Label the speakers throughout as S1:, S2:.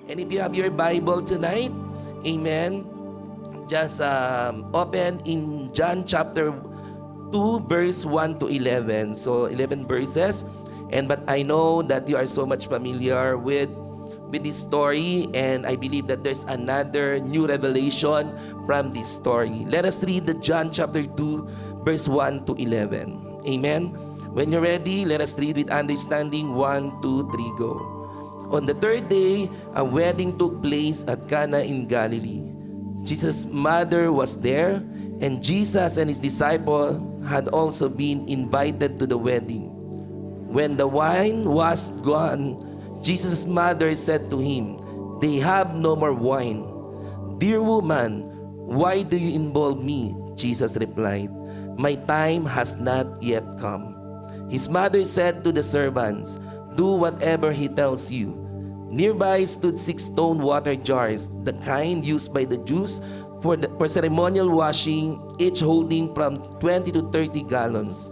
S1: And if you have your Bible tonight, amen, just open in John chapter 2, verse 1 to 11. So 11 verses. But I know that you are so much familiar with this story, and I believe that there's another new revelation from this story. Let us read the John chapter 2, verse 1 to 11. Amen. When you're ready, let us read with understanding. 1, 2, 3, go. On the third day, a wedding took place at Cana in Galilee. Jesus' mother was there, and Jesus and his disciple had also been invited to the wedding. When the wine was gone, Jesus' mother said to him, "They have no more wine." "Dear woman, why do you involve me?" Jesus replied, "My time has not yet come." His mother said to the servants, "Do whatever he tells you." Nearby stood 6 stone water jars, the kind used by the Jews for ceremonial washing, each holding from 20 to 30 gallons.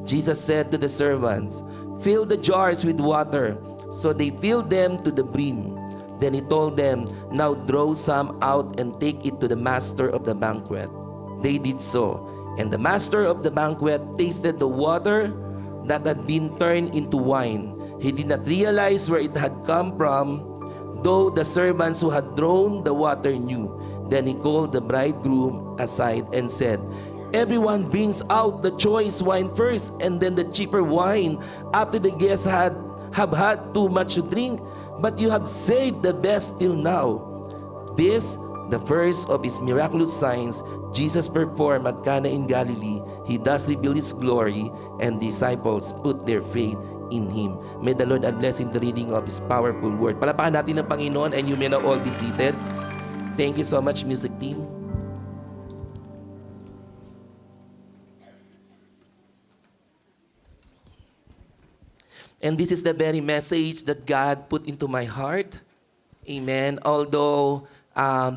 S1: Jesus said to the servants, "Fill the jars with water." So they filled them to the brim. Then he told them, "Now draw some out and take it to the master of the banquet." They did so, and the master of the banquet tasted the water that had been turned into wine. He did not realize where it had come from, though the servants who had drawn the water knew. Then he called the bridegroom aside and said, "Everyone brings out the choice wine first, and then the cheaper wine after the guests have had too much to drink. But you have saved the best till now." This, the first of his miraculous signs Jesus performed at Cana in Galilee. He thus revealed his glory, and disciples put their faith in him. May the Lord add blessing the reading of his powerful word. Palapakan natin ang Panginoon, and you may now all be seated. Thank you so much, music team. And this is the very message that God put into my heart. Amen. Although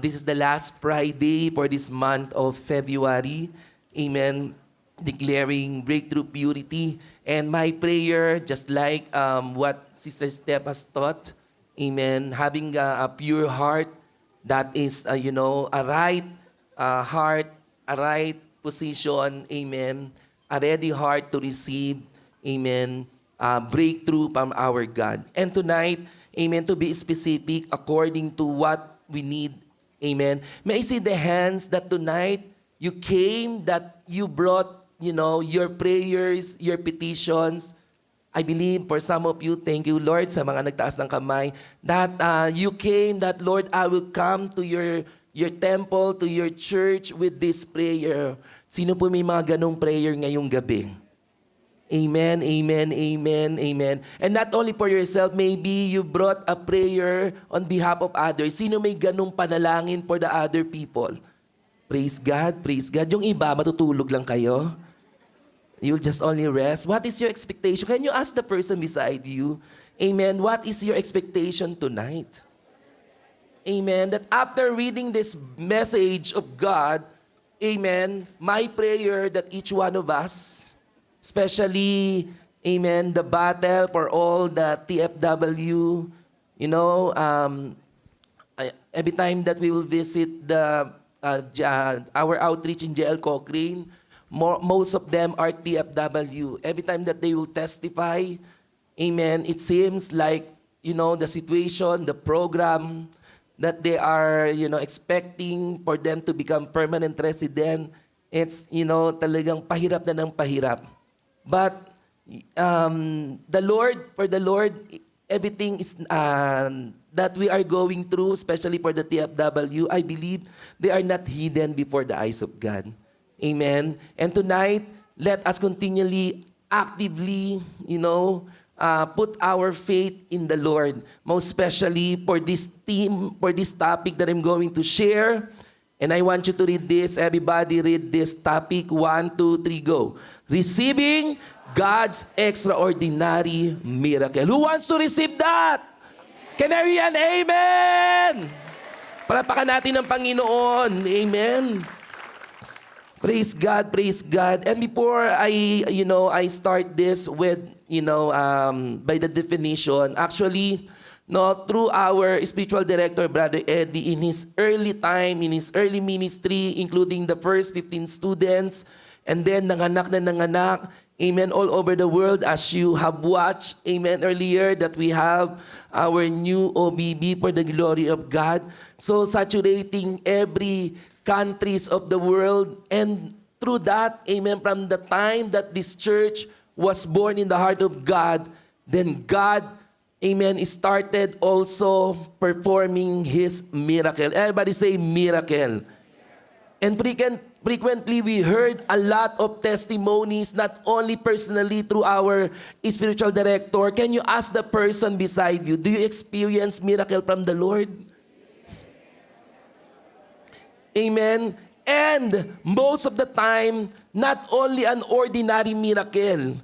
S1: this is the last Friday for this month of February. Amen. Declaring breakthrough purity. And my prayer, just like what Sister Steph has taught, amen, having a pure heart that is, a right heart, a right position, amen, a ready heart to receive, amen, breakthrough from our God. And tonight, amen, to be specific according to what we need, amen. May I see the hands that tonight you came, that you brought, your prayers, your petitions. I believe for some of you, thank you, Lord, sa mga nagtaas ng kamay, that you came, that, Lord, I will come to your temple, to your church with this prayer. Sino po may mga ganong prayer ngayong gabi? Amen, amen, amen, amen. And not only for yourself, maybe you brought a prayer on behalf of others. Sino may ganong panalangin for the other people? Praise God, praise God. Yung iba, matutulog lang kayo. You'll just only rest. What is your expectation? Can you ask the person beside you? Amen. What is your expectation tonight? Amen. That after reading this message of God, amen, my prayer that each one of us, especially, amen, the battle for all the TFW, every time that we will visit our outreach in JL Cochrane, most of them are TFW. Every time that they will testify, amen, it seems like, the situation, the program that they are, expecting for them to become permanent resident, it's, talagang pahirap na ng pahirap. But the Lord, everything is that we are going through, especially for the TFW, I believe they are not hidden before the eyes of God. Amen. And tonight, let us continually, actively, put our faith in the Lord. Most especially for this theme, for this topic that I'm going to share. And I want you to read this. Everybody read this topic. 1, 2, 3, go. Receiving God's extraordinary miracle. Who wants to receive that? Can I hear an amen? Palapakan natin ang Panginoon. Amen. Praise God, praise God. And before I start this with, by the definition, actually, no, through our spiritual director, Brother Eddie, in his early time, in his early ministry, including the first 15 students, and then nanganak na nanganak, amen, all over the world, as you have watched, amen, earlier, that we have our new OBB for the glory of God. So saturating every countries of the world, and through that, amen, from the time that this church was born in the heart of God, then God, amen, started also performing His miracle. Everybody say miracle. And frequently we heard a lot of testimonies, not only personally through our spiritual director. Can you ask the person beside you, do you experience miracle from the Lord? Amen. And most of the time, not only an ordinary miracle.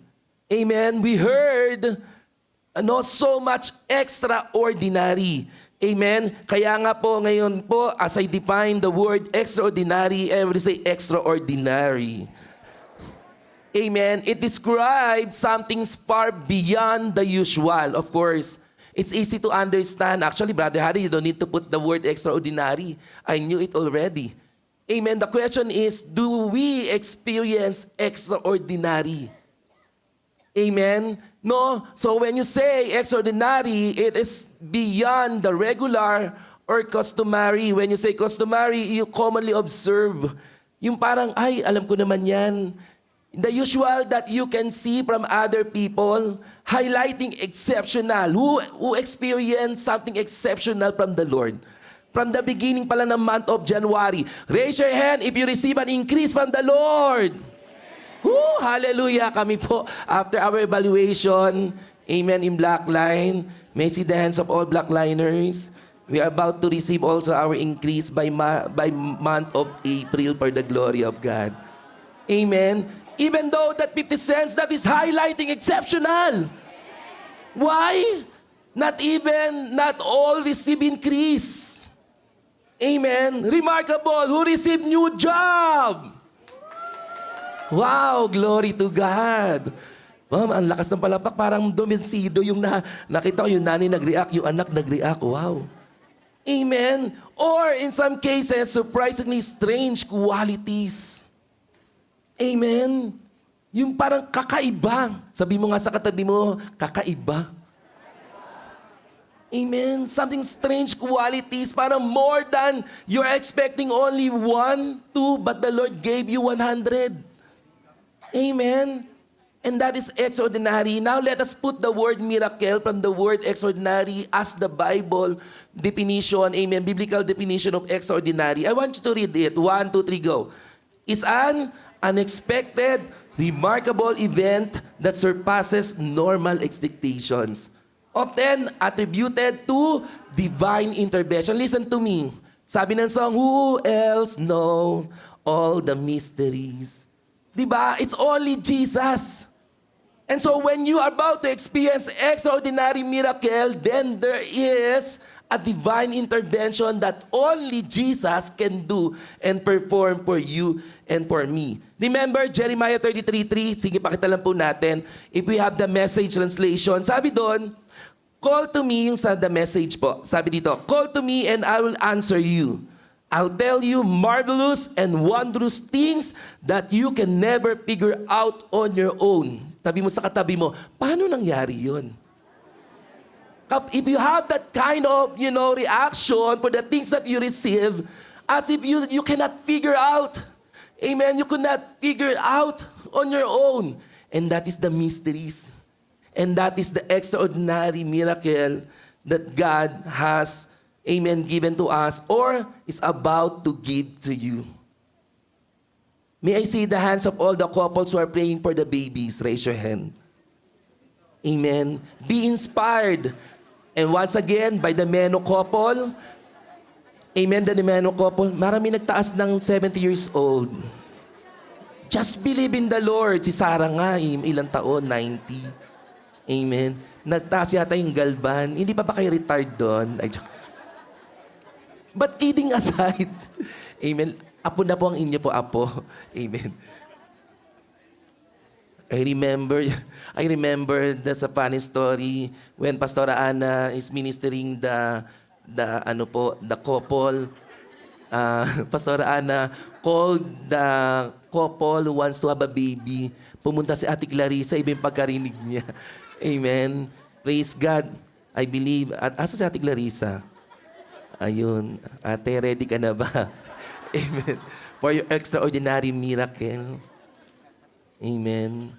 S1: Amen. We heard so much extraordinary. Amen. Kaya nga po ngayon po, as I define the word extraordinary, everybody say extraordinary. Amen. It describes something far beyond the usual. Of course, it's easy to understand. Actually, Brother Harry, you don't need to put the word extraordinary. I knew it already. Amen. The question is, do we experience extraordinary? Amen? No? So when you say extraordinary, it is beyond the regular or customary. When you say customary, you commonly observe. Yung parang, ay, alam ko naman yan. The usual that you can see from other people, highlighting exceptional. Who experienced something exceptional from the Lord? From the beginning pala ng month of January. Raise your hand if you receive an increase from the Lord. Woo, hallelujah. Kami po, after our evaluation, amen, in Blackline, may see the hands of all Blackliners. We are about to receive also our increase by month of April for the glory of God. Amen. Even though that 50 cents, that is highlighting exceptional. Why? Not all receive increase. Amen. Remarkable. Who received new job? Wow, glory to God. Ma'am, ang lakas ng palapak. Parang domensido yung nakita ko, yung nanay nag-react, yung anak nag-react. Wow. Amen. Or in some cases, surprisingly strange qualities. Amen. Yung parang kakaiba. Sabi mo nga sa katabi mo, kakaiba. Amen. Something strange qualities. Parang more than you're expecting only 1, 2, but the Lord gave you 100. Amen. And that is extraordinary. Now let us put the word miracle from the word extraordinary as the Bible definition. Amen. Biblical definition of extraordinary. I want you to read it. 1, 2, 3, go. Is an unexpected, remarkable event that surpasses normal expectations. Often attributed to divine intervention. Listen to me. Sabi ng song, who else knows all the mysteries? Diba? It's only Jesus. And so when you are about to experience extraordinary miracle, then there is a divine intervention that only Jesus can do and perform for you and for me. Remember Jeremiah 33:3? Sige, pakita lang po natin. If we have the Message translation, sabi doon, call to me, yung sa the Message po. Sabi dito, call to me and I will answer you. I'll tell you marvelous and wondrous things that you can never figure out on your own. Tabi mo sa katabi mo, paano nangyari yun? If you have that kind of, reaction for the things that you receive, as if you cannot figure out. Amen. You could not figure it out on your own. And that is the mysteries. And that is the extraordinary miracle that God has, amen, given to us or is about to give to you. May I see the hands of all the couples who are praying for the babies? Raise your hand. Amen. Be inspired. And once again, by the Meno couple, amen, the Meno couple, marami nagtaas ng 70 years old. Just believe in the Lord. Si Sarah nga, ilang taon? 90. Amen. Nagtaas yata yung galban. Hindi pa ba kayo retired doon? But kidding aside, amen, apo na po ang inyo po, apo. Amen. I remember, I remember there's a funny story when Pastora Ana is ministering the couple. Pastora Ana called the couple who wants to have a baby. Pumunta si Ate Clarissa, iba yung pagkarinig niya. Amen. Praise God. I believe. At asa si Ate Clarissa? Ayun. Ate, ready ka na ba? Amen. For your extraordinary miracle. Amen.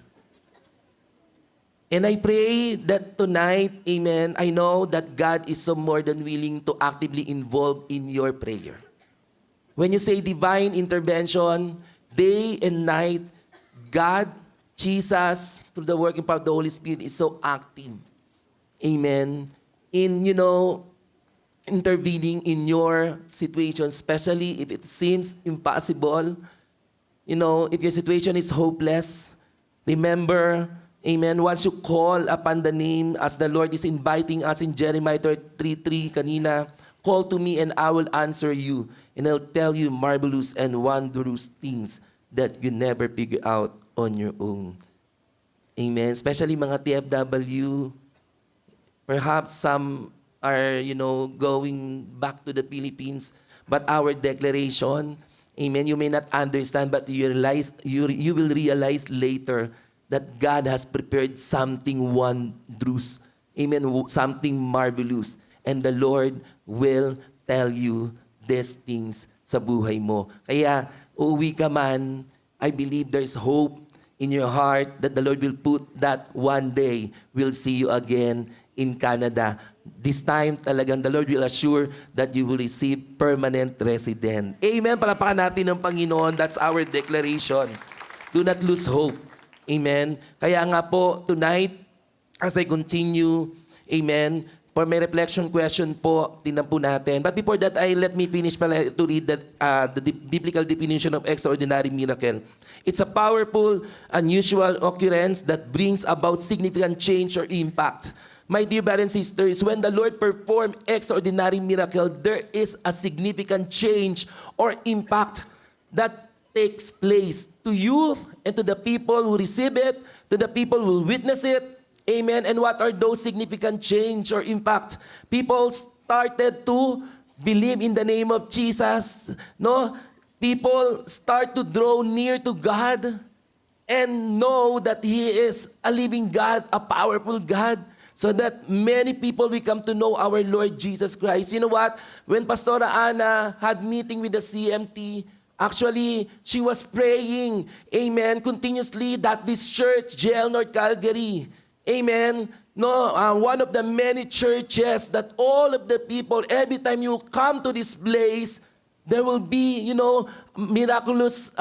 S1: And I pray that tonight, amen, I know that God is so more than willing to actively involve in your prayer. When you say divine intervention, day and night, God, Jesus, through the working power of the Holy Spirit is so active. Amen. In, intervening in your situation, especially if it seems impossible. If your situation is hopeless, remember, amen, once you call upon the name as the Lord is inviting us in Jeremiah 3:3 kanina, call to me and I will answer you and I'll tell you marvelous and wondrous things that you never figure out on your own. Amen. Especially mga TFW, perhaps some are, going back to the Philippines, but our declaration, amen, you may not understand, but you will realize later that God has prepared something wondrous. Amen, something marvelous. And the Lord will tell you these things sa buhay mo. Kaya, uuwi ka man, I believe there's hope in your heart that the Lord will put that one day we'll see you again in Canada. This time, talagang the Lord will assure that you will receive permanent resident. Amen. Palapakan natin ng Panginoon. That's our declaration. Do not lose hope. Amen. Kaya nga po, tonight, as I continue, amen, for my reflection question po, tingnan po natin. But before that, let me finish pala to read the biblical definition of extraordinary miracle. It's a powerful, unusual occurrence that brings about significant change or impact. My dear brothers and sisters, when the Lord performs extraordinary miracle, there is a significant change or impact that takes place to you and to the people who receive it, to the people who witness it. Amen. And what are those significant change or impact? People started to believe in the name of Jesus. No? People start to draw near to God and know that He is a living God, a powerful God, so that many people will come to know our Lord Jesus Christ. You know what? When Pastora Ana had meeting with the CMT, actually, she was praying, amen, continuously that this church, JL North Calgary, amen, one of the many churches that all of the people, every time you come to this place, there will be, miraculous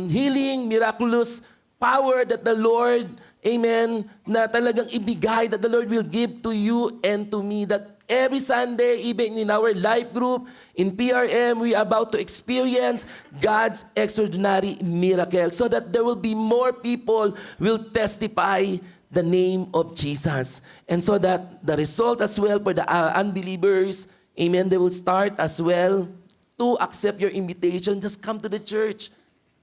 S1: healing, miraculous power that the Lord, amen, na talagang ibigay, that the Lord will give to you and to me, that every Sunday, even in our life group, in PRM, we are about to experience God's extraordinary miracle so that there will be more people will testify the name of Jesus. And so that the result as well for the unbelievers, amen, they will start as well to accept your invitation. Just come to the church.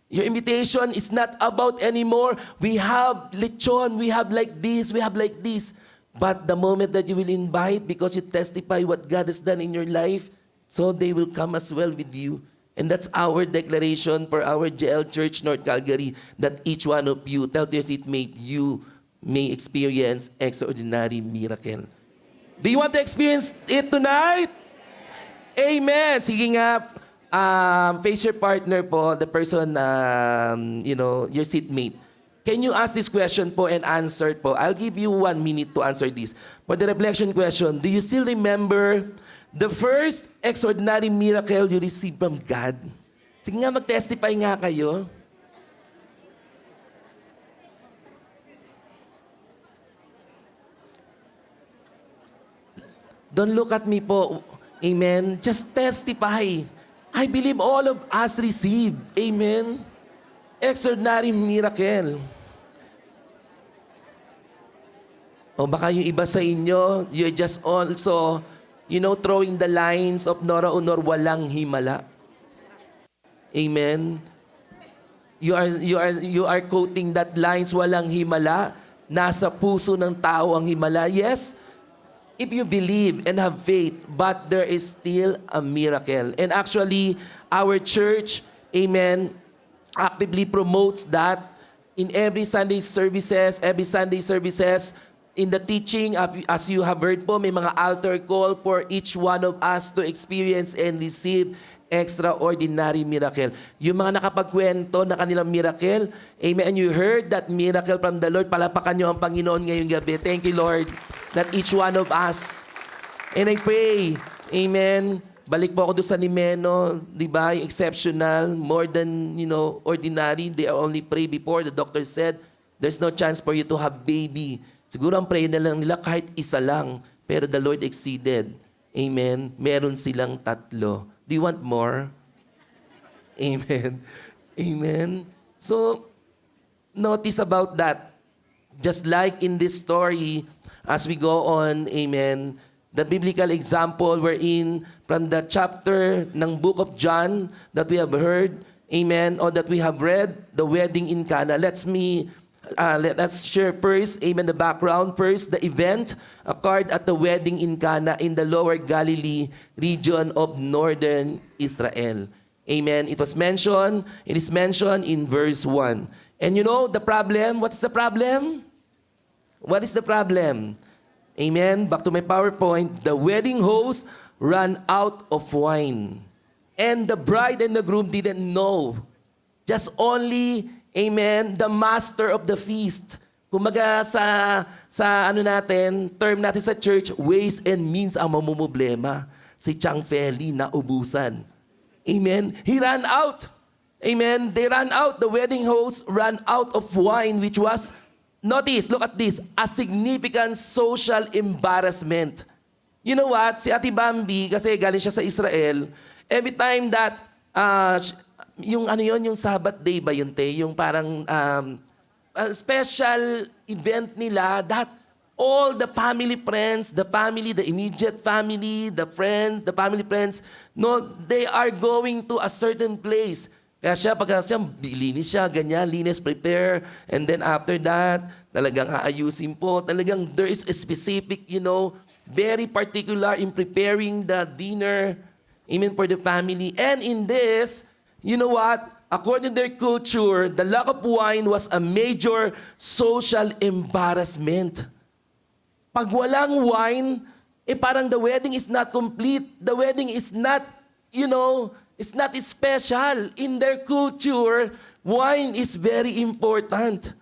S1: Your invitation is not about anymore. We have lechon, we have like this, we have like this. But the moment that you will invite, because you testify what God has done in your life, so they will come as well with you. And that's our declaration for our JL Church North Calgary, that each one of you, tell your seatmate, you may experience extraordinary miracle. Do you want to experience it tonight? Amen. Sige nga, face your partner po, the person, your seatmate. Can you ask this question po and answer po? I'll give you 1 minute to answer this. For the reflection question, do you still remember the first extraordinary miracle you received from God? Sige nga, mag-testify nga kayo. Don't look at me po. Amen. Just testify. I believe all of us received. Amen. Extraordinary miracle. O baka yung iba sa inyo, you're just also, throwing the lines of Nora Honor, walang himala. Amen. You are quoting that lines, walang himala, nasa puso ng tao ang himala. Yes, if you believe and have faith, but there is still a miracle. And actually, our church, amen, actively promotes that in every Sunday services, in the teaching, as you have heard po, may mga altar call for each one of us to experience and receive extraordinary miracle. Yung mga nakapagkwento na kanilang miracle, amen, and you heard that miracle from the Lord, palapakan nyo ang Panginoon ngayong gabi. Thank you, Lord, that each one of us. And I pray, amen, balik po ako doon sa Nimeno, di ba, yung exceptional, more than, ordinary. They only pray before. The doctor said, there's no chance for you to have baby. Siguro ang prayer na lang nila kahit isa lang, pero the Lord exceeded. Amen. Meron silang 3. Do you want more? Amen. Amen. So, notice about that. Just like in this story, as we go on, amen, the biblical example wherein from the chapter ng book of John that we have heard, amen, or that we have read, the wedding in Cana. Let's share first, amen, the background first. The event occurred at the wedding in Cana in the lower Galilee region of northern Israel. Amen. It is mentioned in verse 1. And the problem, what's the problem? What is the problem? Amen. Back to my PowerPoint. The wedding host ran out of wine. And the bride and the groom didn't know. Just only, amen, the master of the feast. Kumaga sa term natin sa church, ways and means ang mamumblema. Si Chang Feli na ubusan. Amen. He ran out. Amen. They ran out. The wedding host ran out of wine, which was, notice, look at this, a significant social embarrassment. You know what? Si Ate Bambi, kasi galing siya sa Israel, every time that, yung Sabbath day ba yun, te? Yung parang special event nila that all the family friends, the immediate family, the family friends, no, they are going to a certain place. Kaya pagka linis siya, ganyan, linis, prepare, and then after that, talagang aayusin po. Talagang there is a specific, very particular in preparing the dinner, amen, for the family. And in this, you know what? According to their culture, the lack of wine was a major social embarrassment. Pag walang wine, parang the wedding is not complete. The wedding is not, it's not special. In their culture, wine is very important.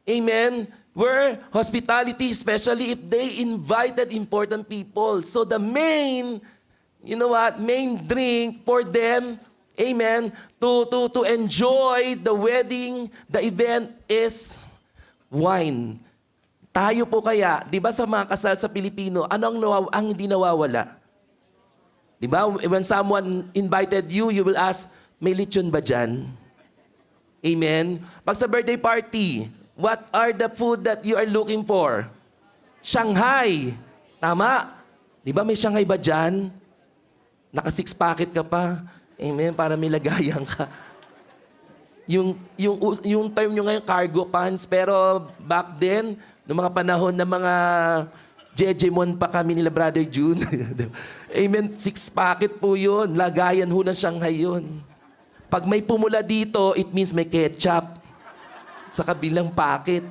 S1: Amen? Where hospitality, especially if they invited important people. So the main drink for them, amen, to enjoy the wedding, the event is wine. Tayo po kaya, di ba sa mga kasal sa Pilipino, ano ang hindi nawawala? Di ba? When someone invited you, you will ask, may lechon ba dyan? Amen? Pag sa birthday party, what are the food that you are looking for? Shanghai. Tama. Di ba may Shanghai ba dyan? Naka-6 packet ka pa. Amen, para may lagayan ka. Yung term nyo ngayon, cargo pants, pero back then, noong mga panahon na mga Jejemon pa kami nila Brother June. Amen, 6 packet po yun. Lagayan ho ng Shanghai yun. Pag may pumula dito, it means may ketchup sa kabilang packet.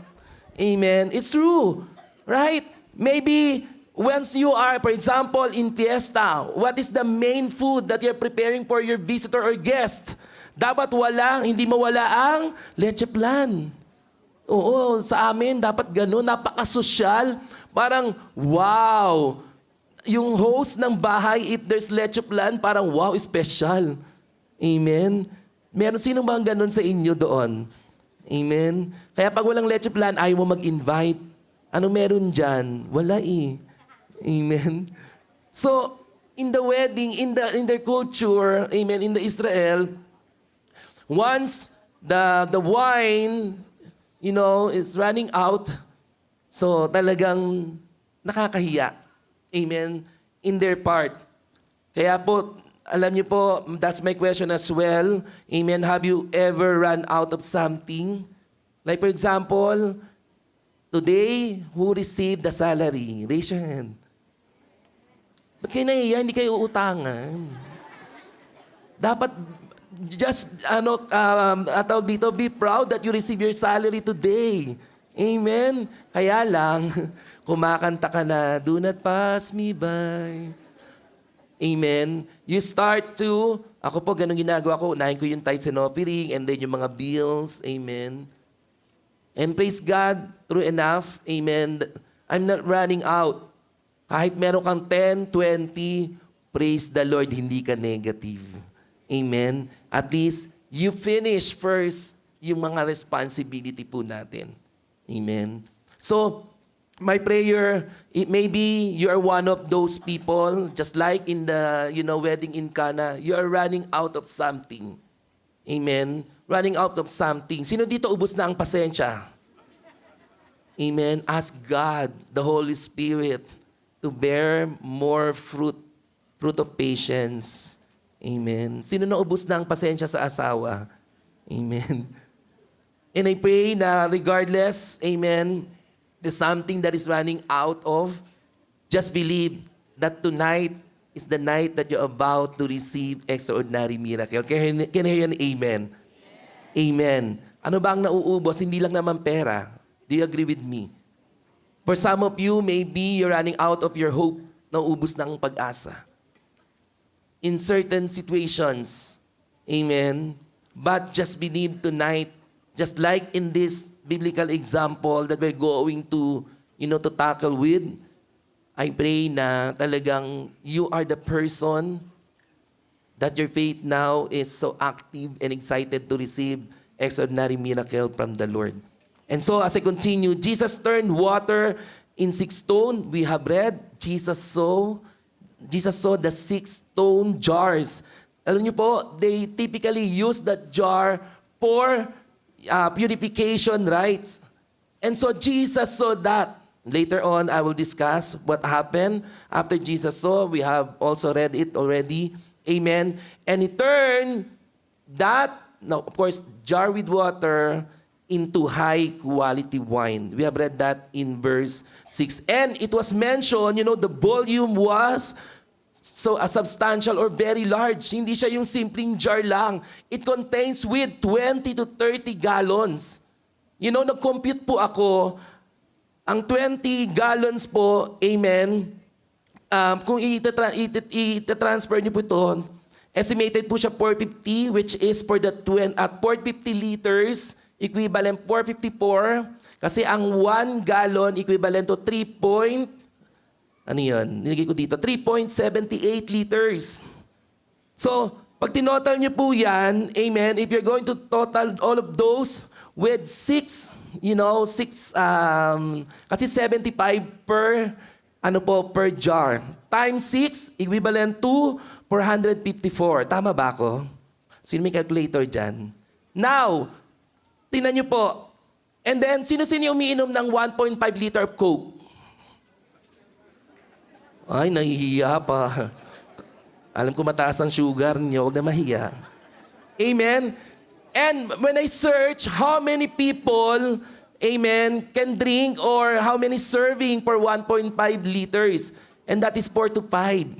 S1: Amen, it's true. Right? Maybe once you are, for example, in fiesta, what is the main food that you're preparing for your visitor or guest? Dapat hindi mawala ang leche plan. Oo, sa amin, dapat ganun, napaka-sosyal. Parang, wow. Yung host ng bahay, if there's leche plan, parang, wow, special. Amen? Sino bang ganun sa inyo doon? Amen? Kaya pag walang leche plan, ayaw mo mag-invite. Ano meron dyan? Wala eh. Amen. So, in the wedding, in their culture, amen, in the Israel, once the wine, is running out, so talagang nakakahiya. Amen. In their part. Kaya po, alam niyo po, that's my question as well. Amen. Have you ever run out of something? Like for example, today, who received the salary? Raise your hand. Ba't kayo nahiya? Hindi kayo uutangan. Dapat just, tawag dito, be proud that you receive your salary today. Amen? Kaya lang, kumakanta ka na, do not pass me by. Amen? You start to, ako po, ganun ginagawa ko, unahin ko yung tithes and offering, and then yung mga bills. Amen? And praise God, true enough, amen, I'm not running out. Kahit meron kang 10, 20, praise the Lord, hindi ka negative. Amen? At least, you finish first yung mga responsibility po natin. Amen? So, my prayer, maybe you are one of those people, just like in the wedding in Cana, you are running out of something. Amen? Running out of something. Sino dito ubos na ang pasensya? Amen? Ask God, the Holy Spirit, to bear more fruit of patience. Amen? Sino na ubos na ang pasensya sa asawa? Amen? And I pray na regardless, amen, there's something that is running out of, just believe that tonight is the night that you're about to receive extraordinary miracle. Can you hear an amen? Amen. Ano ba ang nauubos? Hindi lang naman pera. Do you agree with me? For some of you, maybe you're running out of your hope. Nauubos na ang pag-asa. In certain situations, amen, but just believe tonight, just like in this biblical example that we're going to tackle with, I pray na talagang you are the person that your faith now is so active and excited to receive extraordinary miracle from the Lord. And so as I continue, Jesus turned water in 6 stone. We have read, Jesus saw the 6 stone jars. Alam niyo po, they typically use that jar for purification rites. And so Jesus saw that. Later on, I will discuss what happened after Jesus saw. We have also read it already. Amen. And he turned that, of course, jar with water into high quality wine. We have read that in verse 6. And it was mentioned, the volume was so substantial or very large. Hindi siya yung simpleng jar lang. It contains with 20 to 30 gallons. Nag-compute po ako, ang 20 gallons po, amen, kung ita-transfer niyo po ito, estimated po siya 450, which is for the 450 liters, equivalent 454, kasi ang 1 gallon equivalent to 3.78 liters. So, pag tinotal niyo po yan, amen, if you're going to total all of those with 6, kasi 75 per jar. Times 6, equivalent to 454. Tama ba ako? Sino may calculator dyan? Now, tingnan niyo po. And then, sino-sino yung umiinom ng 1.5 liter of Coke? Ay, nahihiya pa. Alam ko mataas ang sugar niyo, huwag na mahiya. Amen? And when I search how many people, amen, can drink or how many serving for 1.5 liters, and that is 4 to 5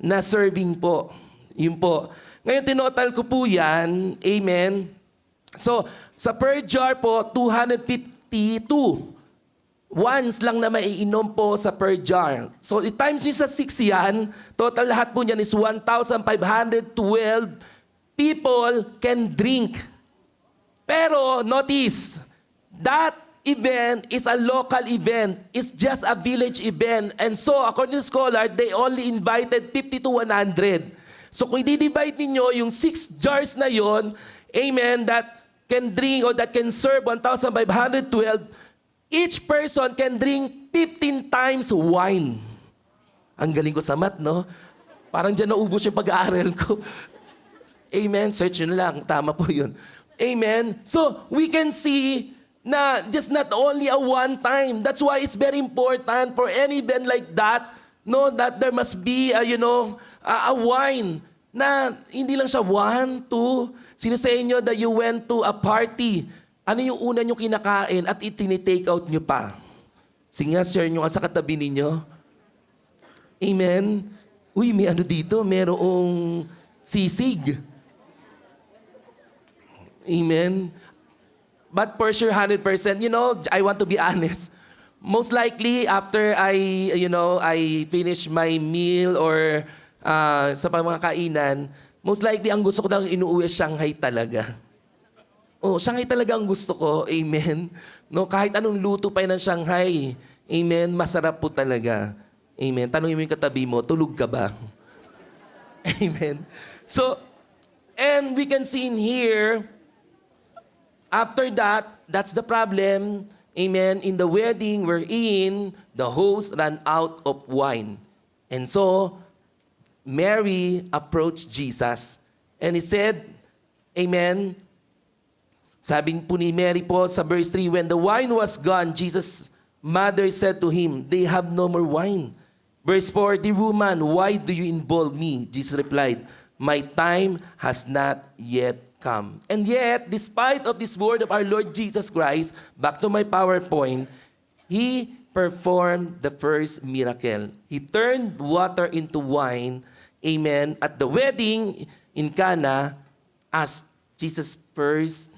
S1: na serving po. Yun po. Ngayon, tinotal ko po yan, amen. So, sa per jar po, 252. Once lang na maiinom po sa per jar. So, times nyo sa 6 yan, total lahat po niyan is 1,512 people can drink. Pero, notice, that event is a local event. It's just a village event. And so, according to scholar, they only invited 50 to 100. So, kung i-divide ninyo yung 6 jars na yon, amen, that can drink or that can serve 1,512, each person can drink 15 times wine. Ang galing ko sa math, no? Parang dyan naubos yung pag-aaral ko. Amen. Search nyo lang. Tama po yun. Amen. So, we can see na just not only a one time. That's why it's very important for any event like that, that there must be, a wine. Na hindi lang siya one, two. Sino sa inyo that you went to a party? Ano yung una nyo kinakain at itinitake out nyo pa? Sige nga, share nyo sa katabi ninyo. Amen? Uy, may ano dito, merong sisig. Amen? But for sure, 100%, I want to be honest. Most likely, after I finish my meal or sa mga kainan, most likely, ang gusto ko lang inuuwi, Shanghai talaga. Oh, Shanghai talaga ang gusto ko. Amen. No, kahit anong luto pa ng Shanghai. Amen. Masarap po talaga. Amen. Tanungin mo yung katabi mo, tulog ka ba? Amen. So, and we can see in here, after that, that's the problem. Amen. In the wedding we're in, the host ran out of wine. And so, Mary approached Jesus. And he said, Amen, sabi po ni Mary po sa verse 3, when the wine was gone, Jesus' mother said to him, they have no more wine. Verse 4, dear woman, why do you involve me? Jesus replied, my time has not yet come. And yet, despite of this word of our Lord Jesus Christ, back to my PowerPoint, He performed the first miracle. He turned water into wine, amen, at the wedding in Cana as Jesus' first,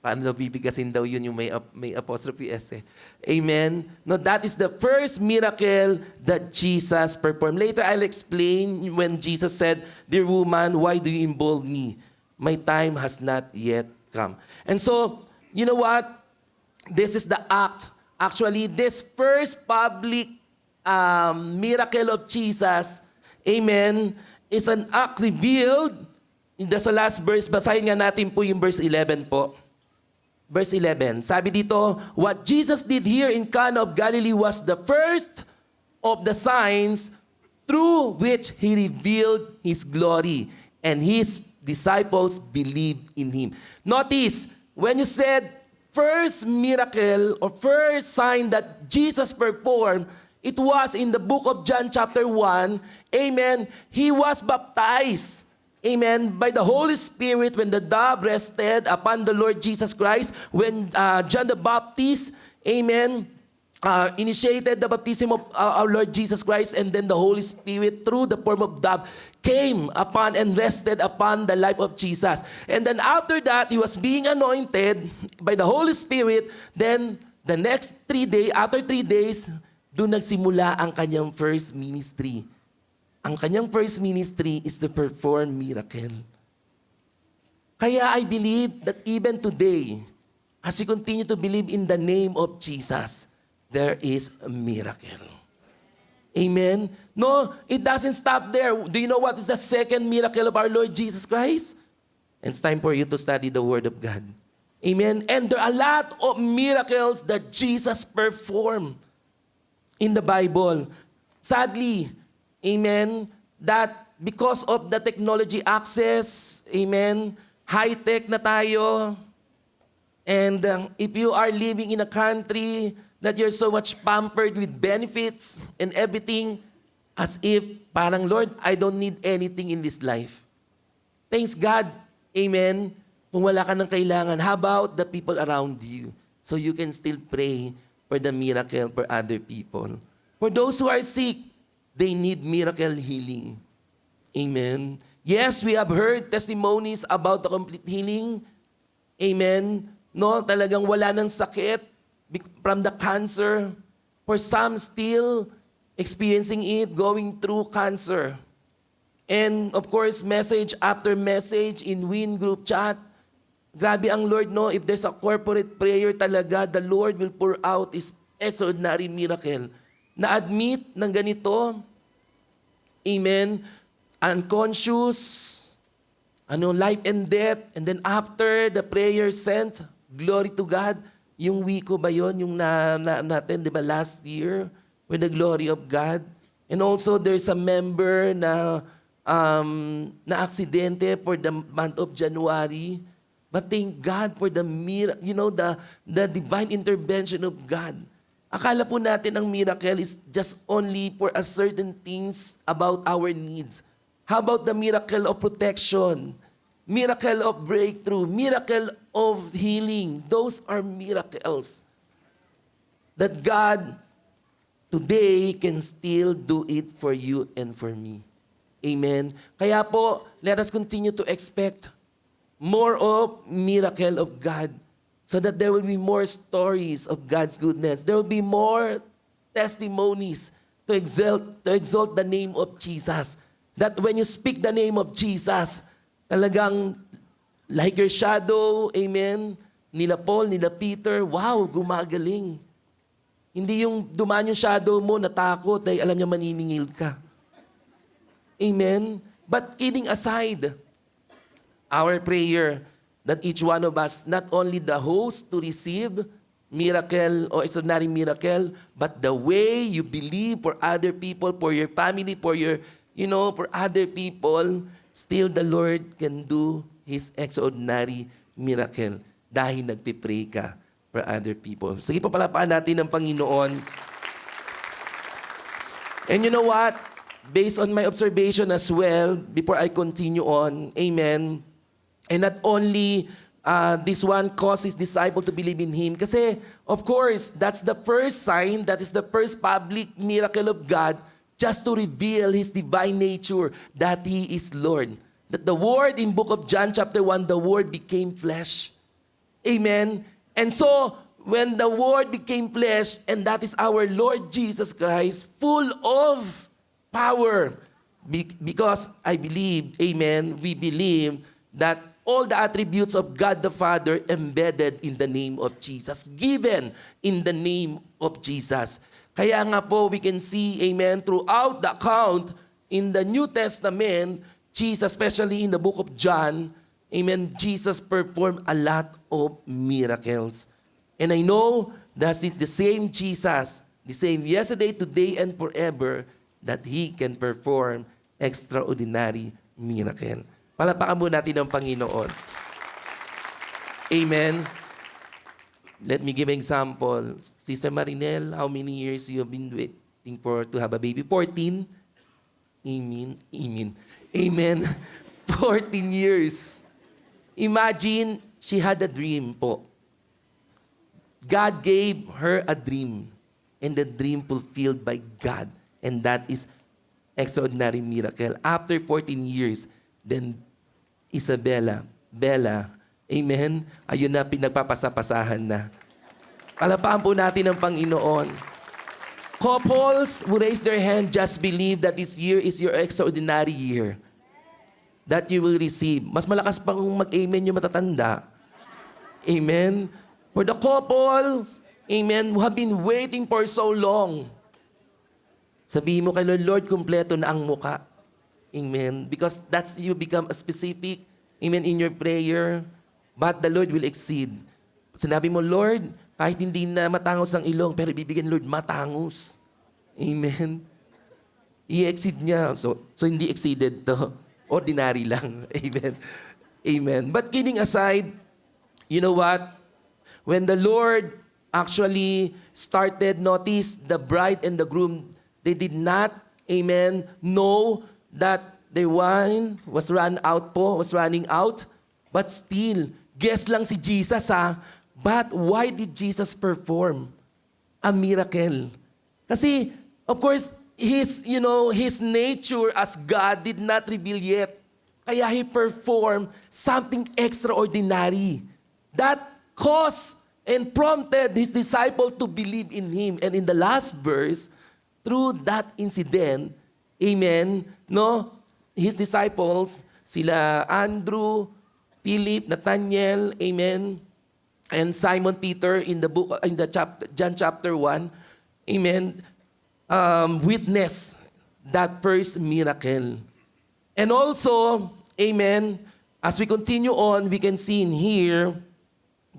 S1: paano bibigasin daw yun yung may apostrophe S eh. Amen. No, that is the first miracle that Jesus performed. Later, I'll explain when Jesus said, dear woman, why do you involve me? My time has not yet come. And so, you know what? This is the act. Actually, this first public miracle of Jesus, amen, is an act revealed sa last verse. Basahin nga natin po yung verse 11 po. Verse 11. Sabi dito, what Jesus did here in Cana of Galilee was the first of the signs through which He revealed His glory, and His disciples believed in Him. Notice, when you said first miracle or first sign that Jesus performed, it was in the book of John chapter 1. Amen. He was baptized. Amen. By the Holy Spirit when the dove rested upon the Lord Jesus Christ, when John the Baptist, amen, initiated the baptism of our Lord Jesus Christ, and then the Holy Spirit through the form of dove came upon and rested upon the life of Jesus. And then after that, He was being anointed by the Holy Spirit. Then the next 3 days, after 3 days, doon nagsimula ang kanyang first ministry. Ang kanyang first ministry is to perform miracle. Kaya I believe that even today, as we continue to believe in the name of Jesus, there is a miracle. Amen? No, it doesn't stop there. Do you know what is the second miracle of our Lord Jesus Christ? And it's time for you to study the Word of God. Amen? And there are a lot of miracles that Jesus performed in the Bible. Sadly, amen, that because of the technology access, amen, high-tech na tayo, and if you are living in a country that you're so much pampered with benefits and everything, as if parang, Lord, I don't need anything in this life. Thanks God, amen, kung wala ka ng kailangan. How about the people around you? So you can still pray for the miracle for other people. For those who are sick, they need miracle healing. Amen. Yes, we have heard testimonies about the complete healing. Amen. No, talagang wala ng sakit from the cancer. For some still experiencing it, going through cancer. And of course, message after message in Win Group Chat. Grabe ang Lord, no? If there's a corporate prayer talaga, the Lord will pour out His extraordinary miracle. Na-admit ng ganito, amen, unconscious, life and death, and then after the prayer sent, glory to God, yung wiko ba yun, yung natin, di ba, last year, with the glory of God. And also, there's a member na aksidente for the month of January. But thank God for the miracle, the divine intervention of God. Akala po natin ang miracle is just only for a certain things about our needs. How about the miracle of protection? Miracle of breakthrough, miracle of healing. Those are miracles that God today can still do it for you and for me. Amen. Kaya po, let us continue to expect more of miracle of God so that there will be more stories of God's goodness. There will be more testimonies to exalt the name of Jesus. That when you speak the name of Jesus, talagang like your shadow, amen, nila Paul, nila Peter, wow, gumagaling. Hindi yung dumaan yung shadow mo, natakot, dahil alam niya maniningil ka. Amen? But kidding aside, our prayer that each one of us, not only the host to receive miracle or extraordinary miracle, but the way you believe for other people, for your family, for your, for other people, still the Lord can do His extraordinary miracle dahil nagpipray ka for other people. Sige, papalapaan natin ng Panginoon. And you know what? Based on my observation as well, before I continue on, amen, and not only this one caused his disciple to believe in him, kasi, of course, that's the first sign, that is the first public miracle of God, just to reveal His divine nature, that He is Lord. That the Word in book of John chapter 1, the Word became flesh. Amen? And so, when the Word became flesh, and that is our Lord Jesus Christ, full of power, because I believe, amen, we believe that all the attributes of God the Father embedded in the name of Jesus, given in the name of Jesus. Kaya nga po, we can see, amen, throughout the account in the New Testament, Jesus, especially in the book of John, amen, Jesus performed a lot of miracles. And I know that it's the same Jesus, the same yesterday, today, and forever, that He can perform extraordinary miracle. Palapakan mo natin ang Panginoon. Amen. Let me give an example. Sister Marinel, how many years you have been waiting for to have a baby? 14? Amen. Amen. Amen. 14 years. Imagine, she had a dream po. God gave her a dream. And the dream fulfilled by God. And that is extraordinary miracle. After 14 years, then Bella, amen, ayun na, pinagpapasapasahan na. Palapaan po natin ang Panginoon. Couples who raise their hand just believe that this year is your extraordinary year. That you will receive. Mas malakas pang mag-amen yung matatanda. Amen. For the couples, amen, who have been waiting for so long, sabihin mo kay Lord, Lord, kumpleto na ang muka. Amen. Because that's you become a specific, amen, in your prayer. But the Lord will exceed. Sinabi mo, Lord, kahit hindi na matangos ang ilong, pero ibibigyan, Lord, matangos. Amen. I-exceed niya. So hindi exceeded to. Ordinary lang. Amen. Amen. But kidding aside, you know what? When the Lord actually started, notice the bride and the groom, they did not, amen, know that their wine was running out. But still, guess lang si Jesus ha. But why did Jesus perform a miracle? Kasi, of course, his nature as God did not reveal yet. Kaya He performed something extraordinary that caused and prompted His disciple to believe in Him. And in the last verse, through that incident, amen, no, His disciples, sila Andrew, Philip, Nathaniel, amen, and Simon Peter in John chapter 1, amen, witness that first miracle. And also, amen, as we continue on, we can see in here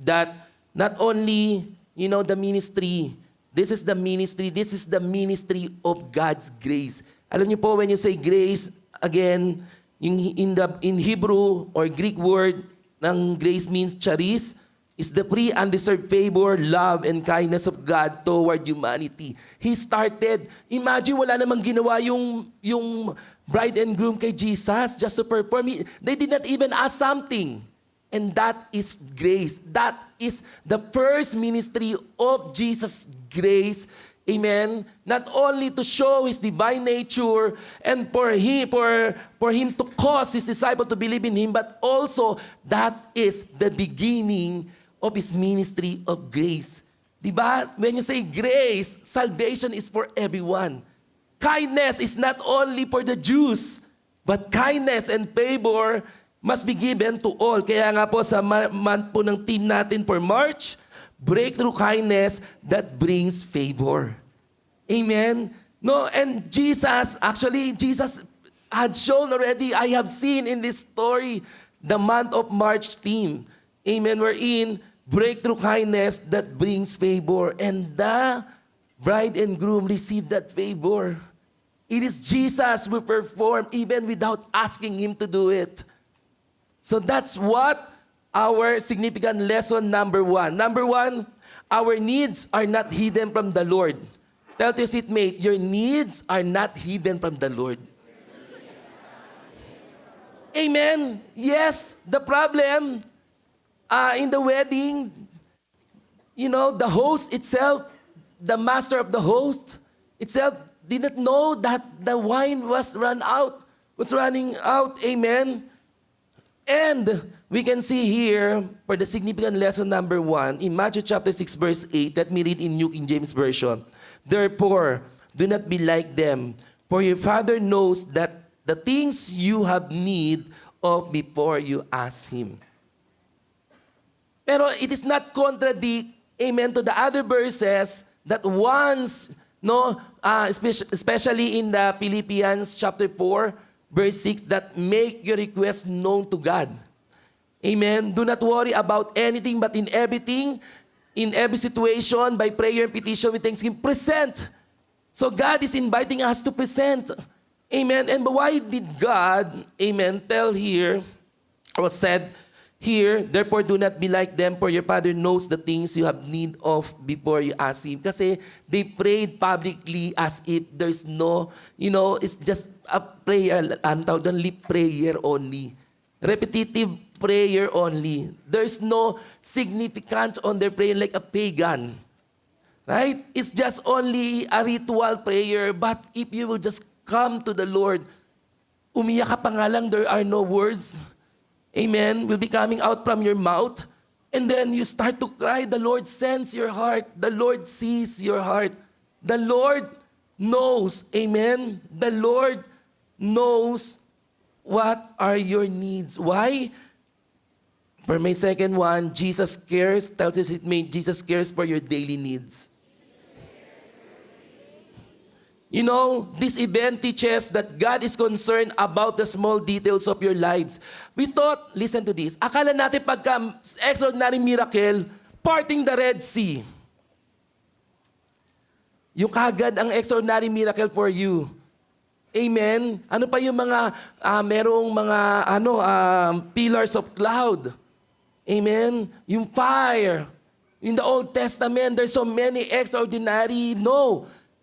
S1: that not only, the ministry, this is the ministry of God's grace. Alam niyo po, when you say grace, again, in Hebrew or Greek word ng grace means charis. is the free, undeserved favor, love, and kindness of God toward humanity. He started, imagine wala namang ginawa yung bride and groom kay Jesus just to perform. They did not even ask something. And that is grace. That is the first ministry of Jesus' grace. Amen. Not only to show His divine nature and for him to cause His disciples to believe in Him, but also that is the beginning of His ministry of grace. Diba? When you say grace, salvation is for everyone. Kindness is not only for the Jews, but kindness and favor must be given to all. Kaya nga po sa month po ng team natin for March, breakthrough kindness that brings favor. Amen? No, and Jesus had shown already, I have seen in this story, the month of March theme. Amen, wherein breakthrough kindness that brings favor. And the bride and groom receive that favor. It is Jesus who performed even without asking Him to do it. So that's what our significant lesson number one. Number one, our needs are not hidden from the Lord. Tell to your seatmate, your needs are not hidden from the Lord. Amen. Yes, the problem in the wedding, the host itself, the master of the host itself didn't know that the wine was running out. Amen. And we can see here for the significant lesson number one in Matthew chapter 6 verse 8. Let me read in New King James Version. Therefore, do not be like them, for your Father knows that the things you have need of before you ask Him. Pero it is not contradict, amen, to the other verses that once, especially in the Philippians chapter 4, verse 6, that make your request known to God. Amen. Do not worry about anything, but in everything, in every situation, by prayer and petition with thanksgiving, present. So God is inviting us to present. Amen. And why did God, amen, tell here, or said here, therefore do not be like them, for your Father knows the things you have need of before you ask Him. Kasi they prayed publicly as if there's no, it's just a prayer, lip prayer only. Repetitive prayer only. There's no significance on their prayer like a pagan. Right? It's just only a ritual prayer, but if you will just come to the Lord, umiyak ka pa nga lang, there are no words. Amen, will be coming out from your mouth. And then you start to cry. The Lord sends your heart. The Lord sees your heart. The Lord knows. Amen. The Lord knows what are your needs. Why? For my second one, Jesus cares. Tells us Jesus cares for your daily needs. This event teaches that God is concerned about the small details of your lives. We thought, listen to this, akala natin pagka extraordinary miracle, parting the Red Sea. Yung kagad ang extraordinary miracle for you. Amen? Ano pa yung mga, merong mga, pillars of cloud. Amen? Yung fire. In the Old Testament, there's so many extraordinary,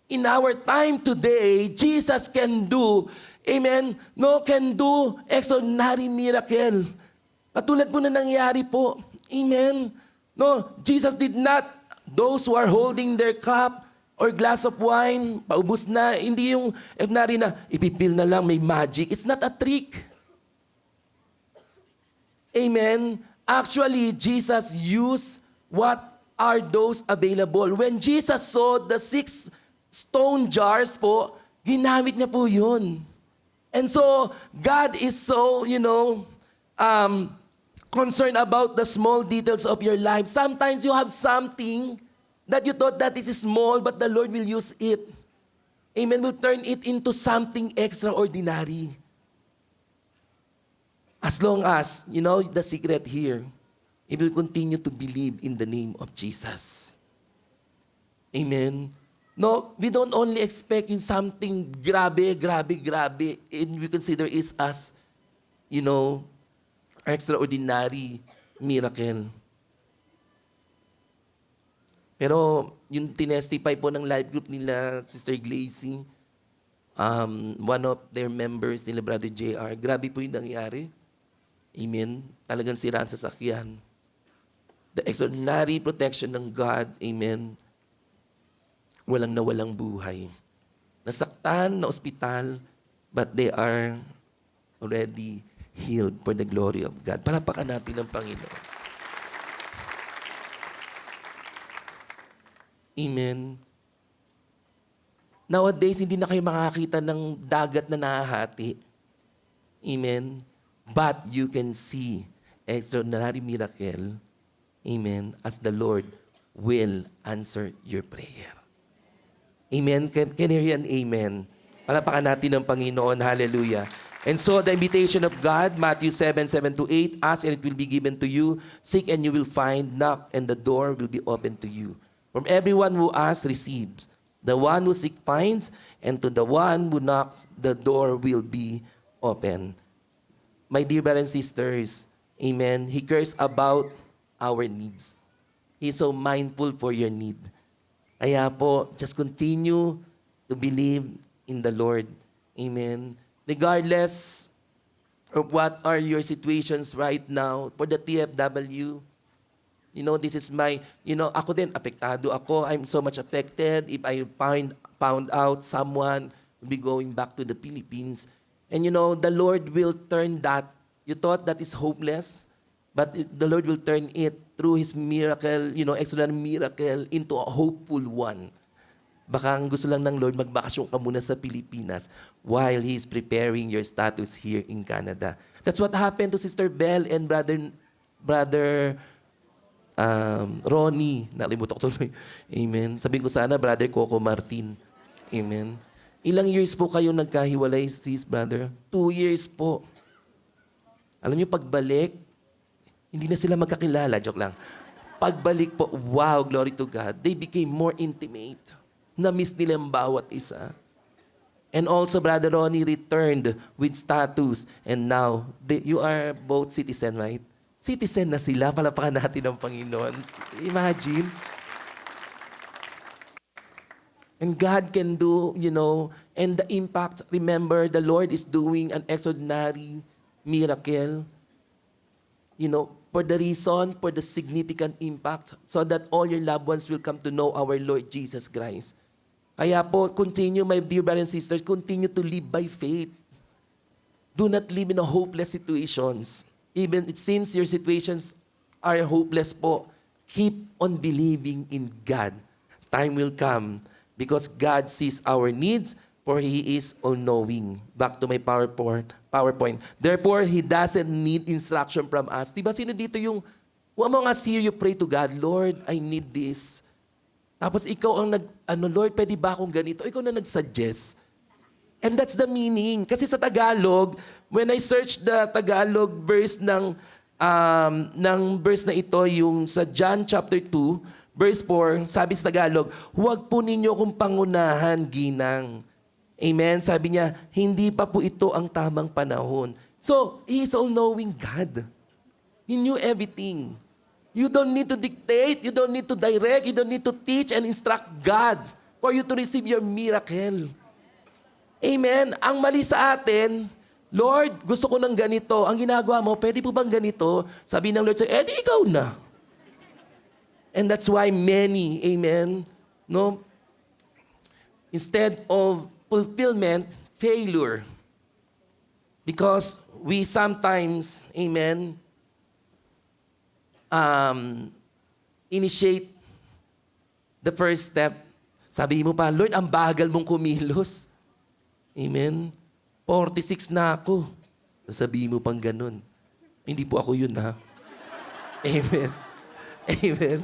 S1: in our time today, Jesus can do, amen, can do extraordinary miracle. Katulad po na nangyari po. Amen. Jesus did not, those who are holding their cup or glass of wine, paubos na, hindi yung extraordinary na, ipipil na lang, may magic. It's not a trick. Amen. Actually, Jesus used what are those available. When Jesus saw the 6 stone jars po, ginamit niya po yun. And so, God is so, concerned about the small details of your life. Sometimes you have something that you thought that is small, but the Lord will use it. Amen, will turn it into something extraordinary. As long as, the secret here, it will continue to believe in the name of Jesus. Amen. No, we don't only expect something grabe, and we consider it as, extraordinary miracle. Pero yung tinestify po ng live group nila, Sister Glacy, one of their members nila, Brother JR, grabe po yung nangyari. Amen. Talagang siraan sa sakyan. The extraordinary protection ng God, amen, walang nawalang buhay. Nasaktan na ospital, but they are already healed for the glory of God. Palapakan natin ang Panginoon. Amen. Nowadays, hindi na kayo makakita ng dagat na nahahati. Amen. But you can see extraordinary miracle. Amen. As the Lord will answer your prayer. Amen. Can you hear an amen? Palapakan natin ang Panginoon. Hallelujah. And so the invitation of God, Matthew 7:7-8, ask and it will be given to you. Seek and you will find. Knock and the door will be opened to you. From everyone who asks, receives. The one who seeks, finds. And to the one who knocks, the door will be open. My dear brothers and sisters, amen, He cares about our needs. He's so mindful for your need. Kaya po, just continue to believe in the Lord. Amen. Regardless of what are your situations right now, for the TFW, this is my, ako din, apektado ako. I'm so much affected. If I found out someone will be going back to the Philippines, and the Lord will turn that. You thought that is hopeless, but the Lord will turn it through His miracle, extraordinary miracle, into a hopeful one. Baka ang gusto lang ng Lord, magbakasyon ka muna sa Pilipinas while He is preparing your status here in Canada. That's what happened to Sister Belle and Brother Ronnie. Nakalimutan ko tuloy. Amen. Sabihin ko sana, Brother Coco Martin. Amen. Ilang years po kayo nagkahiwalay, sis, brother? 2 years po. Alam niyo, pagbalik, hindi na sila magkakilala. Joke lang. Pagbalik po, wow, glory to God. They became more intimate. Na-miss nila ang bawat isa. And also, Brother Ronnie returned with status. And now, you are both citizen, right? Citizen na sila. Palapakan natin ang Panginoon. Imagine. And God can do, and the impact, remember, the Lord is doing an extraordinary miracle, for the reason, for the significant impact, so that all your loved ones will come to know our Lord Jesus Christ. Kaya po, continue, my dear brothers and sisters, continue to live by faith. Do not live in a hopeless situations. Even it seems your situations are hopeless po, keep on believing in God. Time will come because God sees our needs, for He is all-knowing. Back to my PowerPoint. Therefore, He doesn't need instruction from us. Diba sino dito yung, among us here, you pray to God, Lord, I need this. Tapos ikaw ang Lord, pwede ba akong ganito? Ikaw na nag-suggest. And that's the meaning. Kasi sa Tagalog, when I search the Tagalog verse ng verse na ito, yung sa John chapter 2, verse 4, sabi sa Tagalog, huwag po ninyo kong pangunahan, ginang. Amen? Sabi niya, hindi pa po ito ang tamang panahon. So, He is all-knowing God. He knew everything. You don't need to dictate, you don't need to direct, you don't need to teach and instruct God for you to receive your miracle. Amen? Ang mali sa atin, Lord, gusto ko ng ganito. Ang ginagawa mo, pwede po bang ganito? Sabi ng Lord, di ikaw na. And that's why many, amen, instead of fulfillment, failure. Because we sometimes, amen, initiate the first step. Sabi mo pa, Lord, ang bagal mong kumilos. Amen. 46 na ako. Sabi mo pang ganun. Hindi po ako yun, ha? Amen. Amen.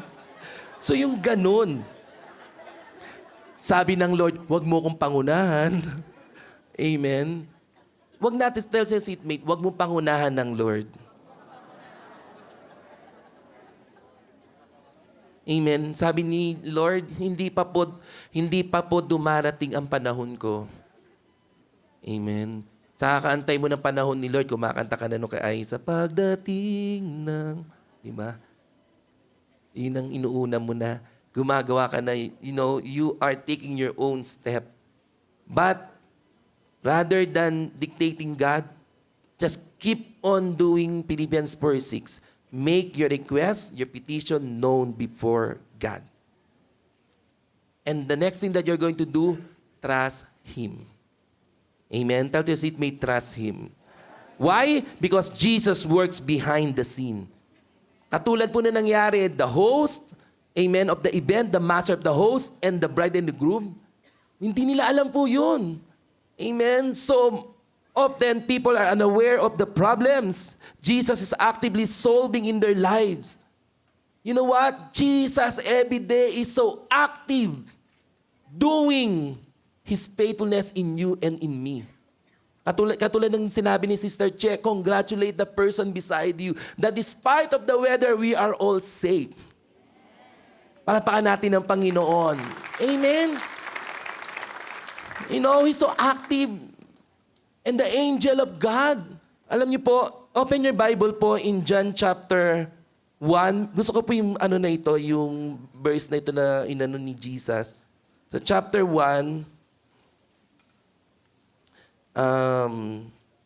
S1: So yung ganun, sabi ng Lord, huwag mo kong pangunahan. Amen. Huwag natin tell sa seatmate, huwag mo pangunahan ng Lord. Amen. Sabi ni Lord, hindi pa po dumarating ang panahon ko. Amen. Sa kaantay mo ng panahon ni Lord, kumakanta ka na nung kay sa pagdating ng, di ba? Yun ang inuuna mo na. gumagawa ka na, you are taking your own step. But rather than dictating God, just keep on doing Philippians 4:6. Make your request, your petition known before God. And the next thing that you're going to do, trust Him. Amen? Tell your seatmate, trust Him. Why? Because Jesus works behind the scene. Katulad po na nangyari, the host, amen, of the event, the master of the host, and the bride and the groom, hindi nila alam po yun. Amen? So, often people are unaware of the problems Jesus is actively solving in their lives. You know what? Jesus every day is so active doing His faithfulness in you and in me. Katulad ng sinabi ni Sister Che, congratulate the person beside you that despite of the weather, we are all safe. Palakpakan natin ang Panginoon. Amen? He's so active. And the angel of God, alam niyo po, open your Bible po in John chapter 1. Gusto ko po yung yung verse na ito na inano ni Jesus. Sa chapter 1,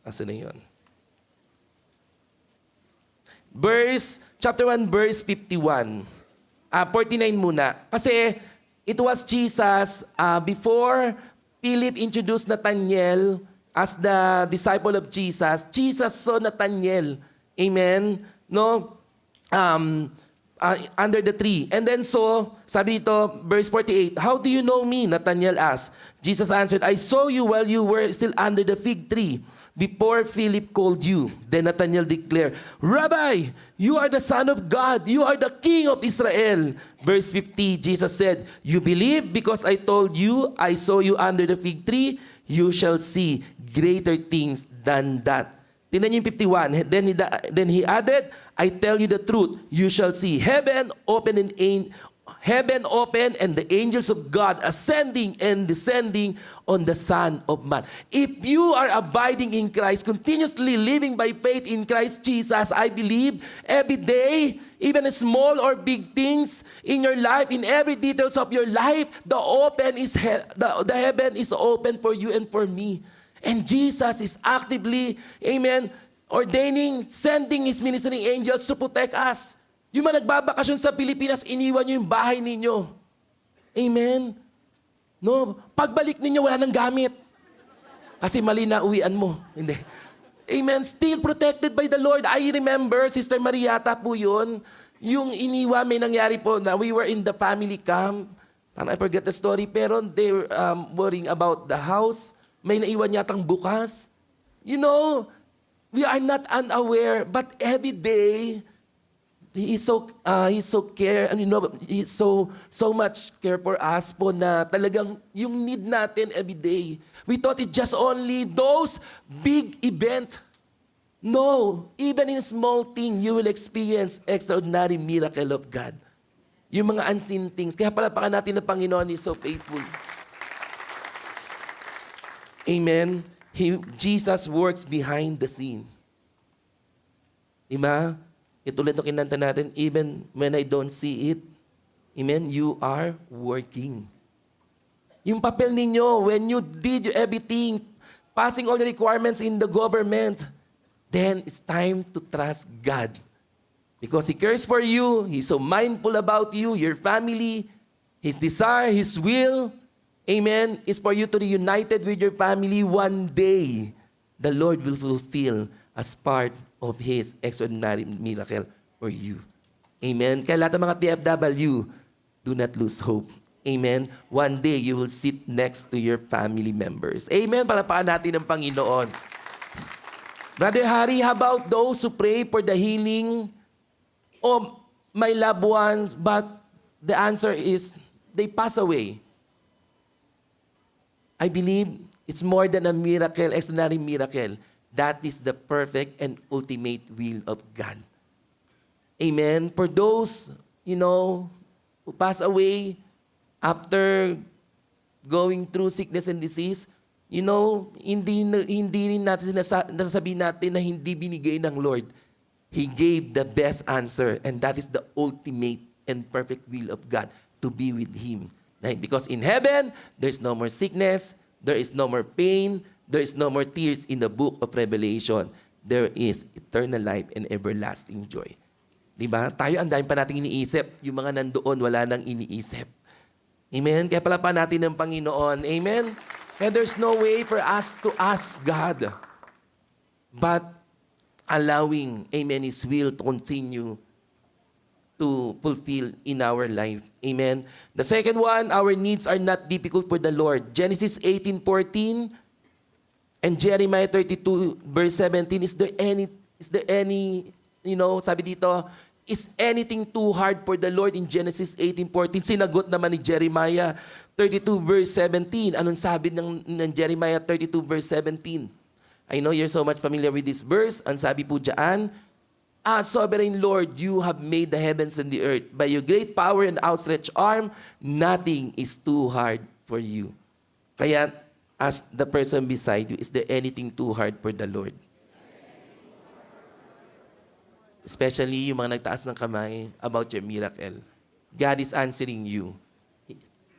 S1: asan na yun? Chapter 1, verse 51. 49 muna. Kasi it was Jesus, before Philip introduced Nathanael as the disciple of Jesus, Jesus saw Nathanael. Amen? No? Under the tree. And then sabi dito, verse 48, how do you know me? Nathanael asked. Jesus answered, I saw you while you were still under the fig tree, before Philip called you. Then Nathanael declared, Rabbi, you are the Son of God. You are the King of Israel. Verse 50, Jesus said, you believe because I told you, I saw you under the fig tree, you shall see greater things than that. Tingnan niyo yung 51. Then he added, I tell you the truth, you shall see heaven open and the angels of God ascending and descending on the Son of Man. If you are abiding in Christ, continuously living by faith in Christ Jesus, I believe every day, even small or big things in your life, in every details of your life, the heaven is open for you and for me. And Jesus is actively, amen, sending His ministering angels to protect us. Yung mga nagbabakasyon sa Pilipinas, iniwan nyo yung bahay ninyo. Amen? No? Pagbalik ninyo, wala nang gamit. Kasi mali na uwian mo. Hindi. Amen? Still protected by the Lord. I remember, Sister Mariata po yun, yung iniwan, may nangyari po na we were in the family camp. And I forget the story, pero they were worrying about the house. May naiwan yatang bukas. We are not unaware, but every day, He's so care, He's so much care for us po na talagang yung need natin every day. We thought it just only those big event. No, even in small thing, you will experience extraordinary miracle of God. Yung mga unseen things. Kaya palapakan natin na Panginoon is so faithful. Amen. Jesus works behind the scene. Diba? Itulad ng kinanta natin, even when I don't see it, amen, you are working. Yung papel ninyo, when you did everything, passing all the requirements in the government, then it's time to trust God. Because He cares for you, He's so mindful about you, your family, His desire, His will, amen, is for you to be united with your family one day. The Lord will fulfill as part of His extraordinary miracle for you. Amen. Kaya lahat ng mga TFW, do not lose hope. Amen. One day, you will sit next to your family members. Amen. Palakpakan natin ang Panginoon. Brother Harry, how about those who pray for the healing of my loved ones, but the answer is, they pass away? I believe it's more than a miracle, extraordinary miracle. That is the perfect and ultimate will of God. Amen. For those, who pass away after going through sickness and disease, hindi rin natin nasasabihin natin na hindi binigay ng Lord. He gave the best answer, and that is the ultimate and perfect will of God, to to be with Him. Because in heaven, there's no more sickness, there is no more pain, there is no more tears in the book of Revelation. There is eternal life and everlasting joy. Diba? Tayo, ang dami pa nating iniisip. Yung mga nandoon, wala nang iniisip. Amen? Kaya palapan natin ng Panginoon. Amen? And there's no way for us to ask God, but allowing, amen, His will to continue to fulfill in our life. Amen? The second one, our needs are not difficult for the Lord. Genesis 18:14 and Jeremiah 32 verse 17, is there any, sabi dito, is anything too hard for the Lord in Genesis 18:14? Sinagot naman ni Jeremiah 32 verse 17. Anong sabi ng Jeremiah 32 verse 17? I know you're so much familiar with this verse. Ang sabi po dyan, Sovereign Lord, you have made the heavens and the earth. By your great power and outstretched arm, nothing is too hard for you. Kaya, ask the person beside you, is there anything too hard for the Lord? Especially yung mga nagtaas ng kamay about your miracle. God is answering you.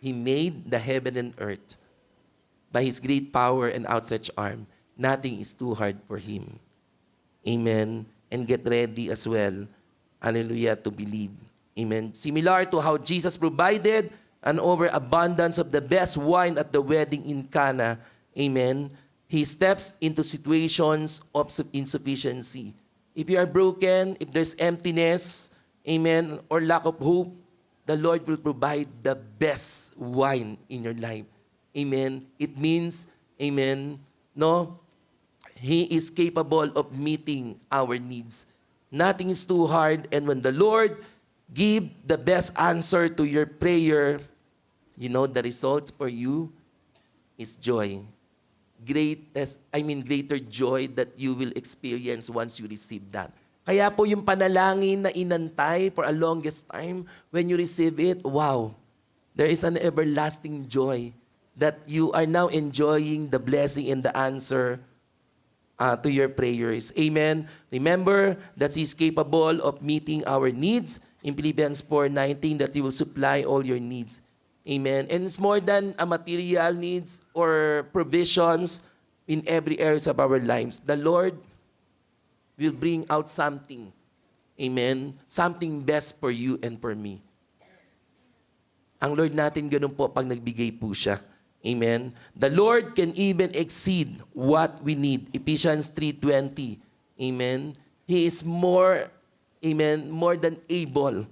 S1: He made the heaven and earth. By His great power and outstretched arm, nothing is too hard for Him. Amen. And get ready as well, hallelujah, to believe. Amen. Similar to how Jesus provided an overabundance of the best wine at the wedding in Cana, amen, He steps into situations of insufficiency. If you are broken, if there's emptiness, amen, or lack of hope, the Lord will provide the best wine in your life. Amen. It means, amen, no, He is capable of meeting our needs. Nothing is too hard, and when the Lord give the best answer to your prayer, the result for you is joy. Greater joy that you will experience once you receive that. Kaya po yung panalangin na inantay for a longest time, when you receive it, wow, there is an everlasting joy that you are now enjoying the blessing and the answer to your prayers. Amen. Remember that He's capable of meeting our needs. In Philippians 4:19, that He will supply all your needs. Amen. And it's more than a material needs or provisions in every areas of our lives. The Lord will bring out something. Amen. Something best for you and for me. Ang Lord natin ganun po pag nagbigay po siya. Amen. The Lord can even exceed what we need. Ephesians 3:20. Amen. He is more than able.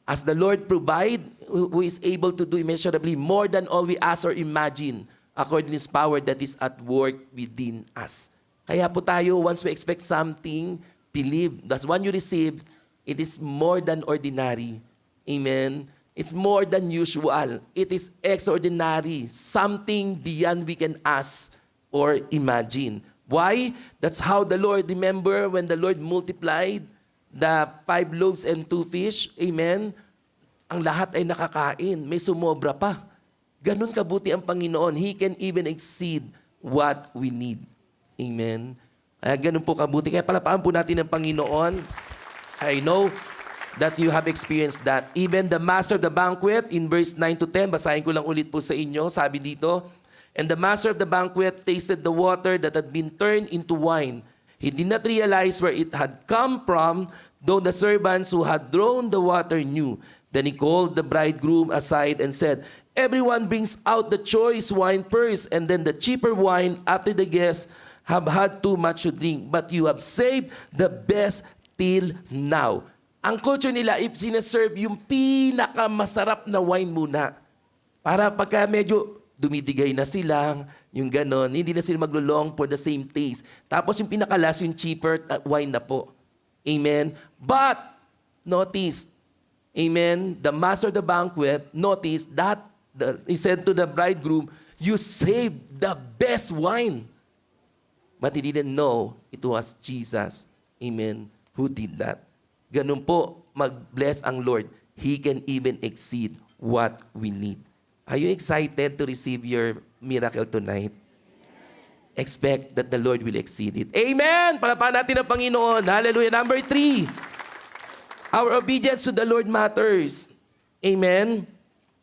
S1: As the Lord provide, who is able to do immeasurably more than all we ask or imagine, according to His power that is at work within us. Kaya po tayo, once we expect something, believe that when you receive, it is more than ordinary. Amen. It's more than usual. It is extraordinary. Something beyond we can ask or imagine. Why? That's how the Lord, remember when the Lord multiplied the 5 loaves and 2 fish? Amen? Ang lahat ay nakakain. May sumobra pa. Ganun kabuti ang Panginoon. He can even exceed what we need. Amen? Kaya ganun po kabuti. Kaya palapaan po natin ang Panginoon. I know that you have experienced that. Even the master of the banquet, in verse 9 to 10, basahin ko lang ulit po sa inyo, sabi dito, and the master of the banquet tasted the water that had been turned into wine. He did not realize where it had come from, though the servants who had drawn the water knew. Then he called the bridegroom aside and said, everyone brings out the choice wine first, and then the cheaper wine after the guests have had too much to drink. But you have saved the best till now. Ang culture nila, if sinaserve yung pinakamasarap na wine muna, para pagka medyo dumidigay na sila, yung ganon, hindi na sila maglulong for the same taste. Tapos yung pinakalas, yung cheaper wine na po. Amen? But, notice, amen, the master of the banquet, notice that, he said to the bridegroom, you saved the best wine. But he didn't know it was Jesus, amen, who did that. Ganun po, mag-bless ang Lord. He can even exceed what we need. Are you excited to receive your miracle tonight? Expect that the Lord will exceed it. Amen! Palapahan natin ang Panginoon. Hallelujah. Number 3, our obedience to the Lord matters. Amen?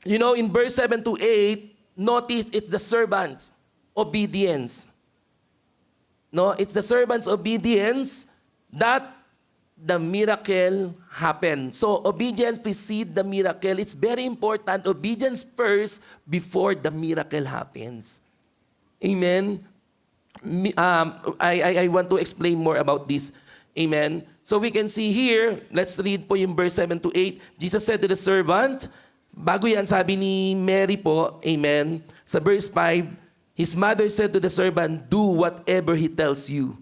S1: You know, in verse 7 to 8, notice it's the servant's obedience. No, it's the servant's obedience that the miracle happened. So obedience precedes the miracle. It's very important. Obedience first before the miracle happens. Amen. I want to explain more about this. Amen. So we can see here, let's read po yung verse 7 to 8. Jesus said to the servant, bago yan sabi ni Mary po, amen, sa verse 5, his mother said to the servant, do whatever he tells you.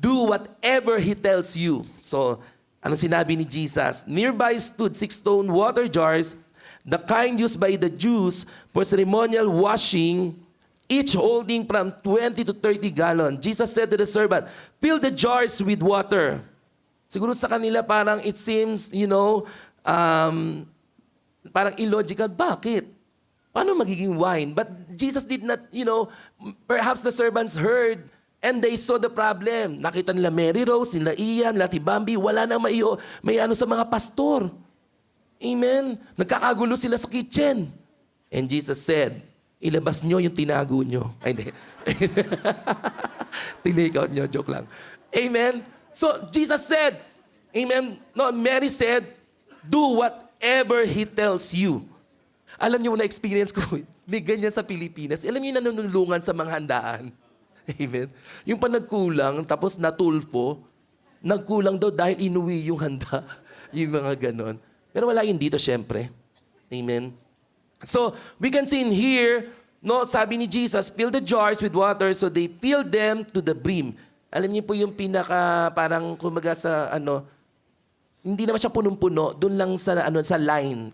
S1: Do whatever he tells you. So, anong sinabi ni Jesus? Nearby stood 6 stone water jars, the kind used by the Jews for ceremonial washing, each holding from 20 to 30 gallons. Jesus said to the servant, fill the jars with water. Siguro sa kanila parang it seems, parang illogical. Bakit? Paano magiging wine? But Jesus did not, perhaps the servants heard and they saw the problem. Nakita nila Mary Rose, nila Ian, nila Tibambi, wala nang may ano sa mga pastor. Amen? Nagkakagulo sila sa kitchen. And Jesus said, ilabas nyo yung tinago nyo. Ay, hindi. Tinake out nyo, joke lang. Amen? So, Jesus said, amen, no, Mary said, do whatever He tells you. Alam niyo, na-experience ko, may ganyan sa Pilipinas. Alam niyo, nanunulungan sa mga handaan. Amen? Yung pa nagkulang, tapos natulpo, nagkulang daw dahil inuwi yung handa. Yung mga ganon. Pero wala yun dito, syempre. Amen? So, we can see in here, no, sabi ni Jesus, fill the jars with water, so they filled them to the brim. Alam niyo po yung pinaka, parang, kumaga sa, hindi naman siya punong-puno, doon lang sa sa line,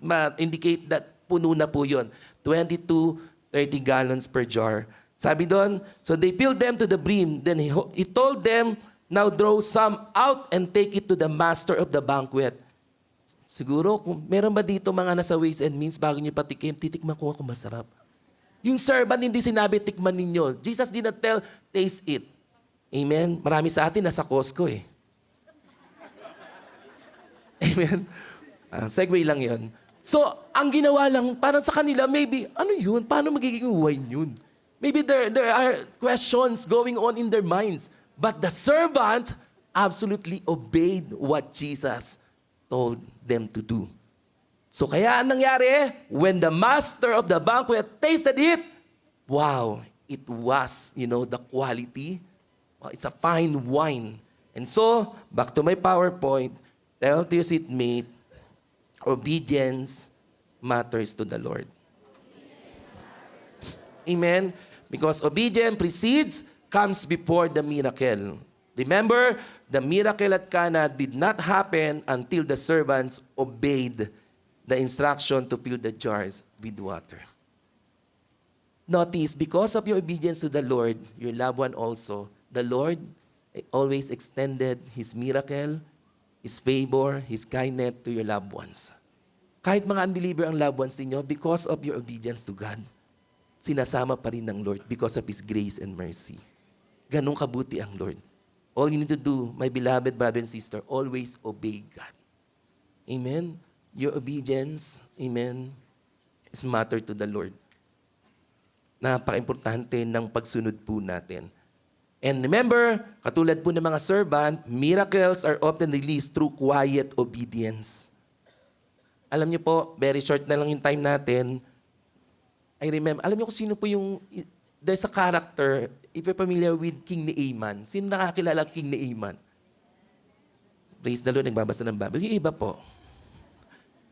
S1: ma-indicate that puno na po 'yon. 20 to 30 gallons per jar. Sabi doon, so they filled them to the brim. Then he told them, now draw some out and take it to the master of the banquet. Siguro, kung meron ba dito mga nasa ways and means bago niyo patikim, titikman ko kung masarap. Yung servant hindi sinabi tikman ninyo. Jesus did not tell, taste it. Amen? Marami sa atin nasa Costco eh. Amen? Segue lang yon. So, ang ginawa lang, parang sa kanila, maybe, ano yun? Paano magiging wine yun? Maybe there are questions going on in their minds. But the servant absolutely obeyed what Jesus told them to do. So, kaya ang nangyari, when the master of the banquet tasted it, wow, it was, the quality. Well, it's a fine wine. And so, back to my PowerPoint, tell to your seatmate, obedience matters to the Lord. Amen? Because obedience precedes, comes before the miracle. Remember, the miracle at Cana did not happen until the servants obeyed the instruction to fill the jars with water. Notice, because of your obedience to the Lord, your loved one also, the Lord always extended His miracle, His favor, His kindness to your loved ones. Kahit mga unbeliever ang loved ones ninyo, because of your obedience to God, sinasama pa rin ng Lord because of His grace and mercy. Ganun kabuti ang Lord. All you need to do, my beloved brother and sister, always obey God. Amen? Your obedience, amen, is matter to the Lord. Napaka-importante ng pagsunod po natin. And remember, katulad po ng mga servant, miracles are often released through quiet obedience. Alam niyo po, very short na lang yung time natin. I remember, alam niyo kung sino po yung, there's a character, if you're familiar with King Naaman. Sino nakakilala King Naaman? Praise the Lord, nagbabasa ng Bible. Yung iba po.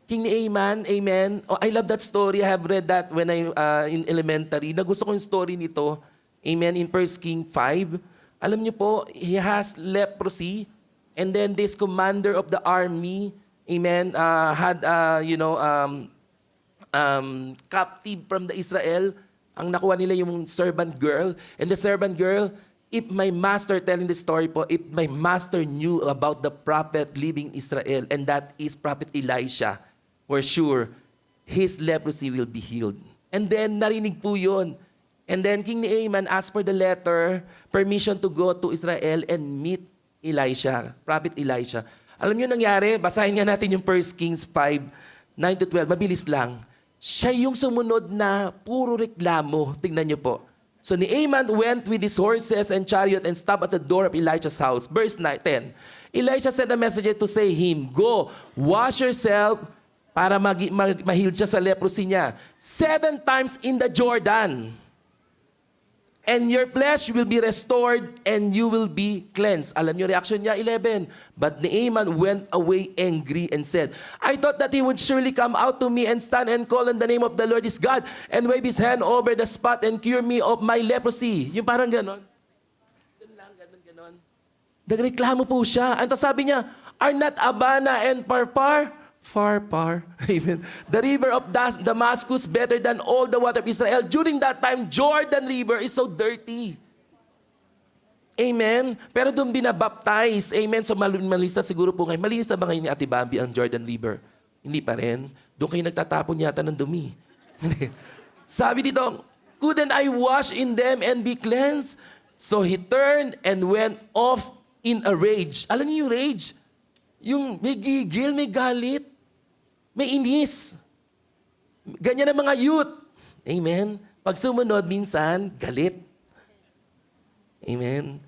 S1: King Naaman, amen. Oh, I love that story. I have read that when I in elementary. Nagusto ko yung story nito. Amen. In 1 King 5, alam niyo po, he has leprosy, and then this commander of the army, amen, had, captive from the Israel. Ang nakuha nila yung servant girl. And the servant girl, if my master, telling the story po, if my master knew about the prophet living in Israel, and that is Prophet Elisha, we're sure his leprosy will be healed. And then, narinig po yun. And then King Naaman asked for the letter, permission to go to Israel and meet Elisha, Prophet Elisha. Alam niyo nangyari, basahin nga natin yung 1 Kings 5, 9 to 12, mabilis lang. Siya yung sumunod na puro reklamo. Tingnan niyo po. So Naaman went with his horses and chariot and stopped at the door of Elisha's house. Verse 10. Elisha sent a messenger to say him, "Go, wash yourself," para ma-heal siya sa leprosy niya. 7 times in the Jordan. "And your flesh will be restored and you will be cleansed." Alam niyo reaction niya, 11. But Naaman went away angry and said, "I thought that he would surely come out to me and stand and call on the name of the Lord his God and wave his hand over the spot and cure me of my leprosy." Yung parang ganon. Ganon. Nagreklamo po siya. Ang sabi niya, "Are not Abana and Parpar?" Far. Amen. "The river of Damascus better than all the water of Israel." During that time, Jordan River is so dirty. Amen. Pero doon binabaptize. Amen. So malista siguro po ngayon. Malinis na ba ngayon ni Ate Bambi ang Jordan River? Hindi pa rin. Doon kayo nagtatapon yata ng dumi. Sabi dito, "Couldn't I wash in them and be cleansed?" So he turned and went off in a rage. Alam niyo yung rage? Yung may gigil, may galit, may inis. Ganyan ang mga youth. Amen. Pag sumunod, minsan, galit. Amen.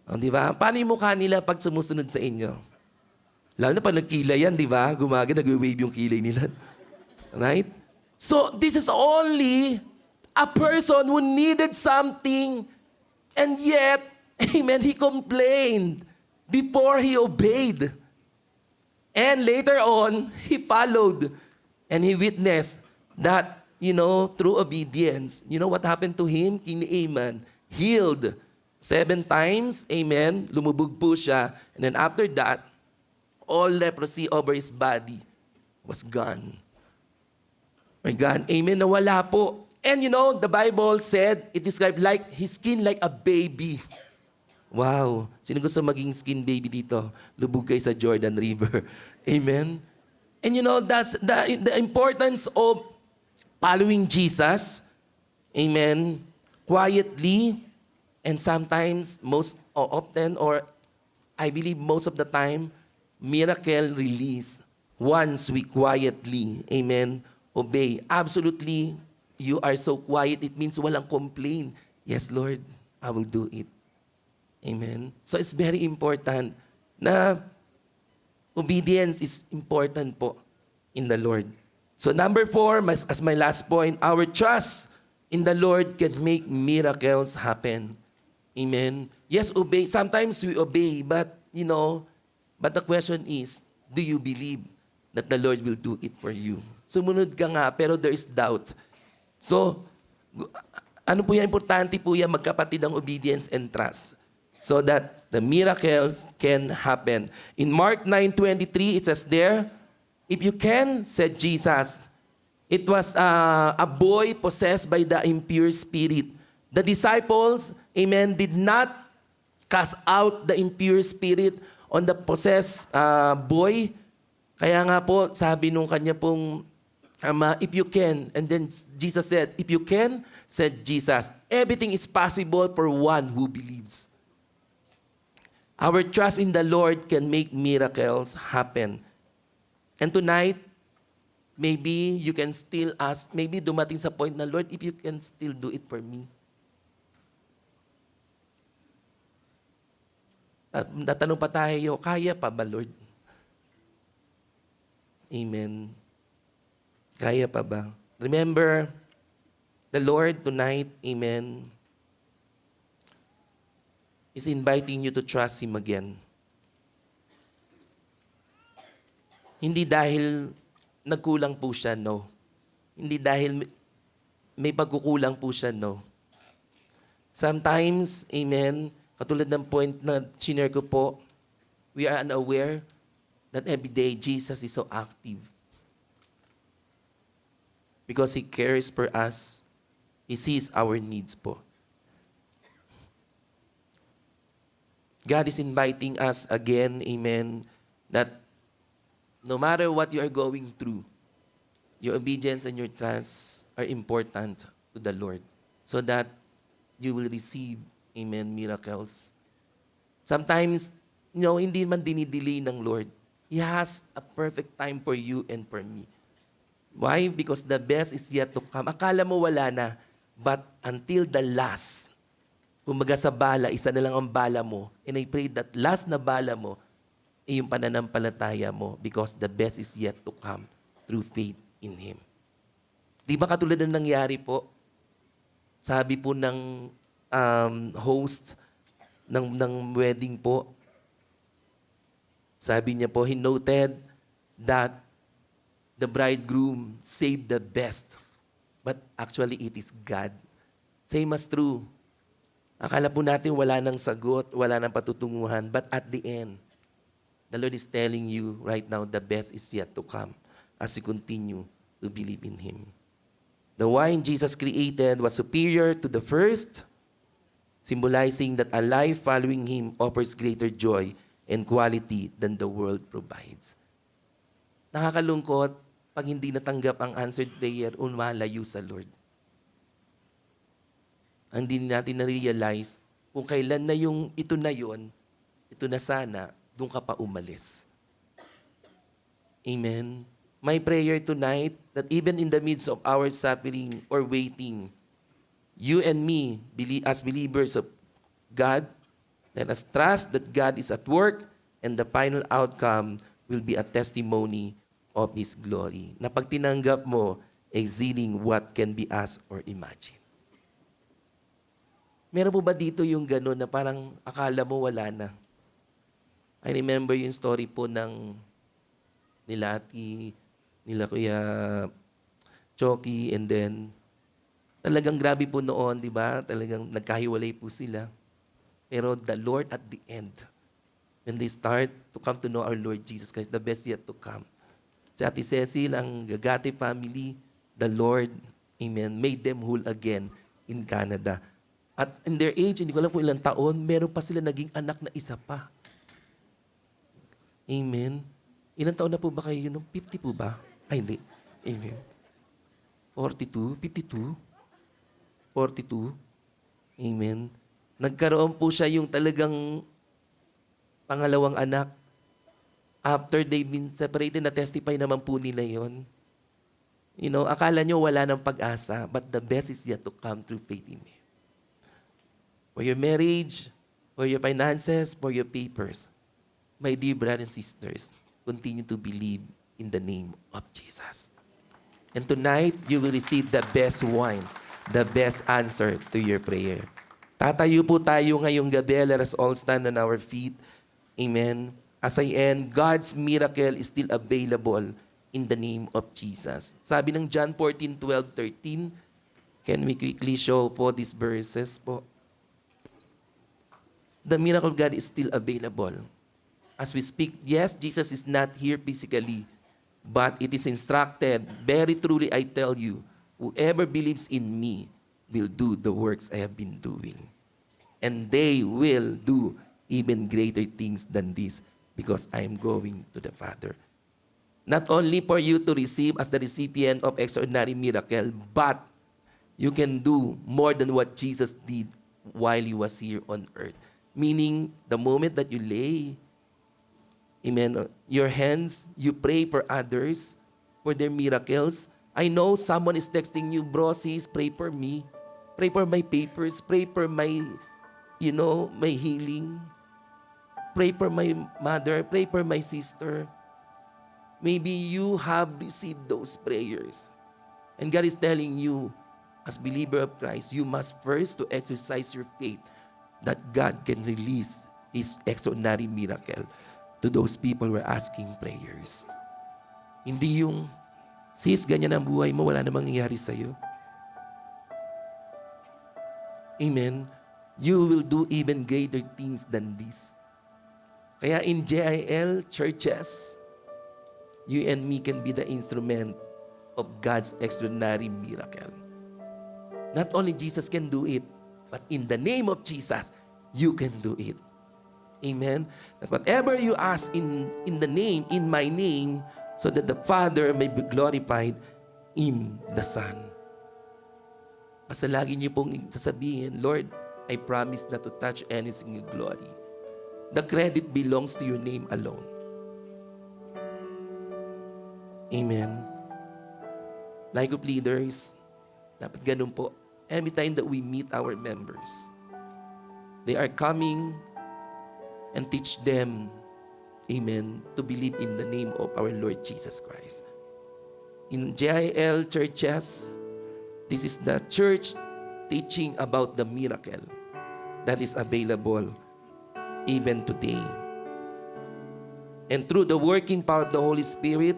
S1: O, di ba? Paano yung mukha nila pag sumusunod sa inyo? Lalo na pag nagkilay yan, di ba? Nag-wave yung kilay nila. Right? So, this is only a person who needed something and yet, amen, he complained before he obeyed. And later on, he followed and he witnessed that, through obedience, what happened to him? King Naaman, healed 7 times, amen, lumubog po siya. And then after that, all leprosy over his body was gone. My God, amen, nawala po. And the Bible said, it described like his skin like a baby. Wow. Sino gusto maging skin baby dito? Lubog kayo sa Jordan River. Amen? And that's the importance of following Jesus. Amen? Quietly. And sometimes, most often, or I believe most of the time, miracle release once we quietly, amen, obey. Absolutely, you are so quiet, it means walang complain. Yes, Lord, I will do it. Amen. So it's very important na obedience is important po in the Lord. So number 4, as my last point, our trust in the Lord can make miracles happen. Amen. Yes, obey. Sometimes we obey, but but the question is, do you believe that the Lord will do it for you? Sumunod ka nga, pero there is doubt. So, ano po yan? Importante po yan, magkapatid ang obedience and trust, so that the miracles can happen. In Mark 9:23, it says there, "If you can," said Jesus. It was a boy possessed by the impure spirit. The disciples, amen, did not cast out the impure spirit on the possessed boy. Kaya nga po, sabi nung kanya pong ama, "If you can." And then Jesus said, "If you can," said Jesus, "everything is possible for one who believes." Our trust in the Lord can make miracles happen. And tonight, maybe you can still ask, maybe dumating sa point na, "Lord, if you can still do it for me." At natanong pa tayo, kaya pa ba, Lord? Amen. Kaya pa ba? Remember, the Lord tonight, amen, is inviting you to trust Him again. Hindi dahil nagkulang po siya, no. Hindi dahil may pagkukulang po siya, no. Sometimes, amen, katulad ng point na shinare ko po, we are unaware that every day Jesus is so active. Because He cares for us. He sees our needs po. God is inviting us again, amen, that no matter what you are going through, your obedience and your trust are important to the Lord so that you will receive, amen, miracles. Sometimes, hindi man dinidelay ng Lord. He has a perfect time for you and for me. Why? Because the best is yet to come. Akala mo wala na, but until the last, kumbaga sa bala, isa na lang ang bala mo. And I pray that last na bala mo, ay yung pananampalataya mo because the best is yet to come through faith in Him. Di ba katulad ng nangyari po? Sabi po ng host ng wedding po, sabi niya po, he noted that the bridegroom saved the best. But actually, it is God. Same as true. Akala po natin wala nang sagot, wala nang patutunguhan. But at the end, the Lord is telling you right now, the best is yet to come as you continue to believe in Him. The wine Jesus created was superior to the first, symbolizing that a life following Him offers greater joy and quality than the world provides. Nakakalungkot pag hindi natanggap ang answered prayer o malayo sa Lord. Hindi natin na-realize kung kailan na yung ito na yon, ito na sana, doon ka pa umalis. Amen. My prayer tonight that even in the midst of our suffering or waiting, you and me, as believers of God, let us trust that God is at work and the final outcome will be a testimony of His glory. Na pag tinanggap mo, exceeding what can be asked or imagined. Meron po ba dito yung gano'n na parang akala mo wala na? I remember yung story po ng nila Ati, nila Kuya Choki, and then talagang grabe po noon, di ba? Talagang nagkahiwalay po sila. Pero the Lord at the end, when they start to come to know our Lord Jesus Christ, the best yet to come. Si Ate Cecil, ang Gagate family, the Lord, amen, made them whole again in Canada. At in their age, hindi ko alam kung ilang taon, meron pa sila naging anak na isa pa. Amen. Ilang taon na po ba kayo? 50 po ba? Ay, hindi. Amen. 42? 52? 42? Amen. Nagkaroon po siya yung talagang pangalawang anak. After they've been separated, na-testify naman po nila yon. You know, akala nyo wala ng pag-asa, but the best is yet to come through faith in Him. For your marriage, for your finances, for your papers, my dear brothers and sisters, continue to believe in the name of Jesus. And tonight, you will receive the best wine, the best answer to your prayer. Tatayo po tayo ngayong gabi. Let us all stand on our feet. Amen. As I end, God's miracle is still available in the name of Jesus. Sabi ng John 14:12-13, can we quickly show po these verses po? The miracle of God is still available. As we speak, yes, Jesus is not here physically, but it is instructed, very truly I tell you, whoever believes in me will do the works I have been doing. And they will do even greater things than this because I am going to the Father. Not only for you to receive as the recipient of extraordinary miracle, but you can do more than what Jesus did while He was here on earth. Meaning, the moment that you lay, amen, your hands, you pray for others, for their miracles. I know someone is texting you, bro, sis, pray for me. Pray for my papers. Pray for my, my healing. Pray for my mother. Pray for my sister. Maybe you have received those prayers. And God is telling you, as believer of Christ, you must first to exercise your faith that God can release His extraordinary miracle to those people who are asking prayers. Hindi yung, sis, ganyan ang buhay mo, wala namang nangyayari sa'yo. Amen. You will do even greater things than this. Kaya in JIL churches, you and me can be the instrument of God's extraordinary miracle. Not only Jesus can do it, but in the name of Jesus, you can do it. Amen? That whatever you ask in the name, in my name, so that the Father may be glorified in the Son. Basta lagi niyo pong sasabihin, Lord, I promise not to touch anything in glory. The credit belongs to your name alone. Amen. Life group leaders, dapat ganun po. Every time that we meet our members, they are coming and teach them, amen, to believe in the name of our Lord Jesus Christ. In JIL churches, this is the church teaching about the miracle that is available even today. And through the working power of the Holy Spirit,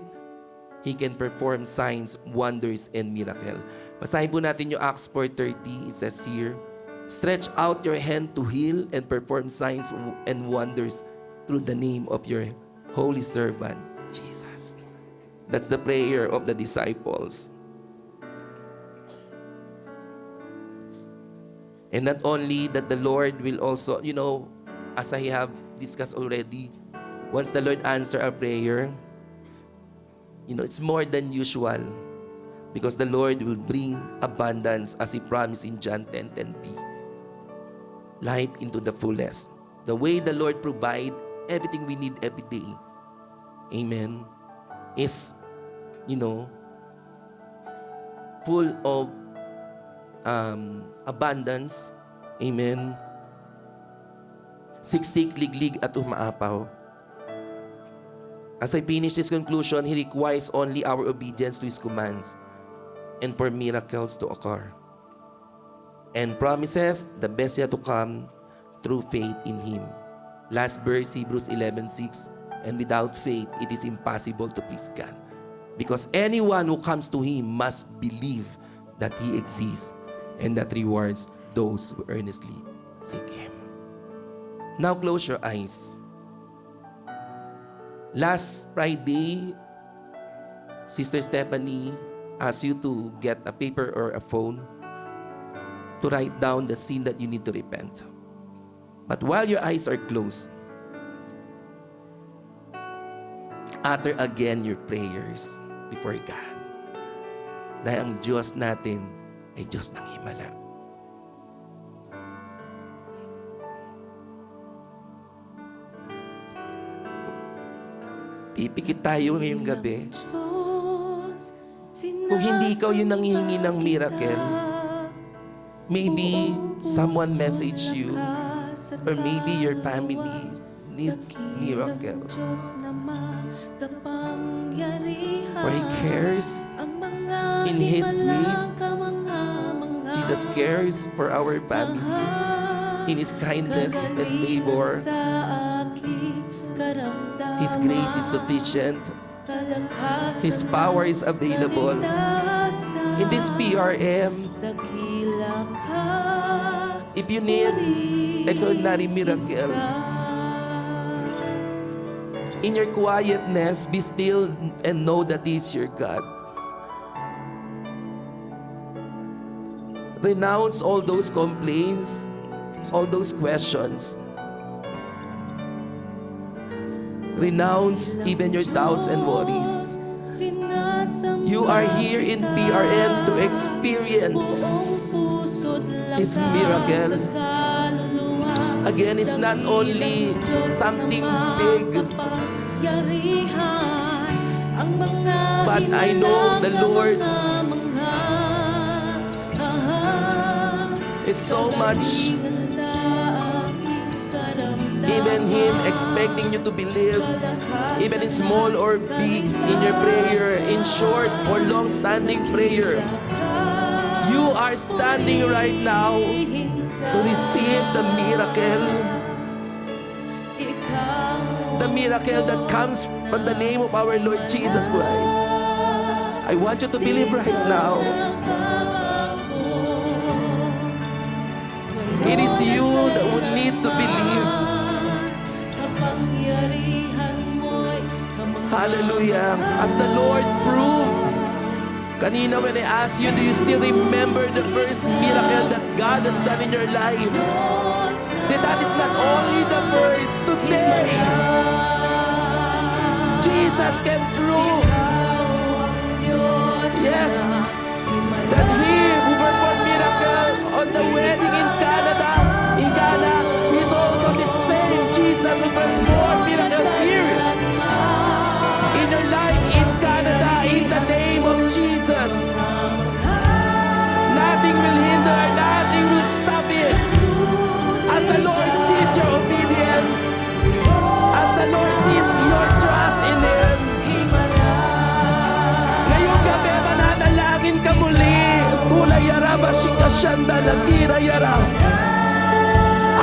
S1: He can perform signs, wonders, and miracle. Basahin po natin yung Acts 4:30. It says here, stretch out your hand to heal and perform signs and wonders through the name of your holy servant, Jesus. That's the prayer of the disciples. And not only that, the Lord will also, as I have discussed already, once the Lord answers our prayer, it's more than usual because the Lord will bring abundance as He promised in John 10:10b. Life into the fullest. The way the Lord provide everything we need every day, amen, is, full of abundance, amen. Siksik, liglig at umaapaw. As I finish this conclusion, He requires only our obedience to His commands and for miracles to occur. And promises the best yet to come through faith in Him. Last verse, Hebrews 11:6, and without faith, it is impossible to please God. Because anyone who comes to Him must believe that He exists and that rewards those who earnestly seek Him. Now close your eyes. Last Friday, Sister Stephanie asked you to get a paper or a phone to write down the sin that you need to repent. But while your eyes are closed, utter again your prayers before God. Dahil ang Diyos natin ay Diyos ng himala. Pipikit tayo ngayong gabi. Kung hindi ikaw yung nanghihingi ng miracle, maybe someone message you, or maybe your family needs miracle. For He cares in His grace. Jesus cares for our family in His kindness and favor. His grace is sufficient. His power is available. In this PRM, if you need extraordinary miracle, in your quietness, be still and know that He is your God. Renounce all those complaints, all those questions. Renounce even your doubts and worries. You are here in PRN to experience His miracle. Again, it's not only something big, but I know the Lord is so much. Even Him expecting you to believe, even in small or big, in your prayer, in short or long-standing prayer. You are standing right now to receive the miracle. The miracle that comes from the name of our Lord Jesus Christ. I want you to believe right now. It is you that would need to believe. Hallelujah. As the Lord proved, kanina when I asked you, do you still remember the first miracle that God has done in your life? That is not only the first. Today, Jesus can prove, yes, that He who performed miracle on the wedding in Canada, He's also the same Jesus who performed miracles here in your life in Canada, in the name of Jesus. Shanda Lagira Yara.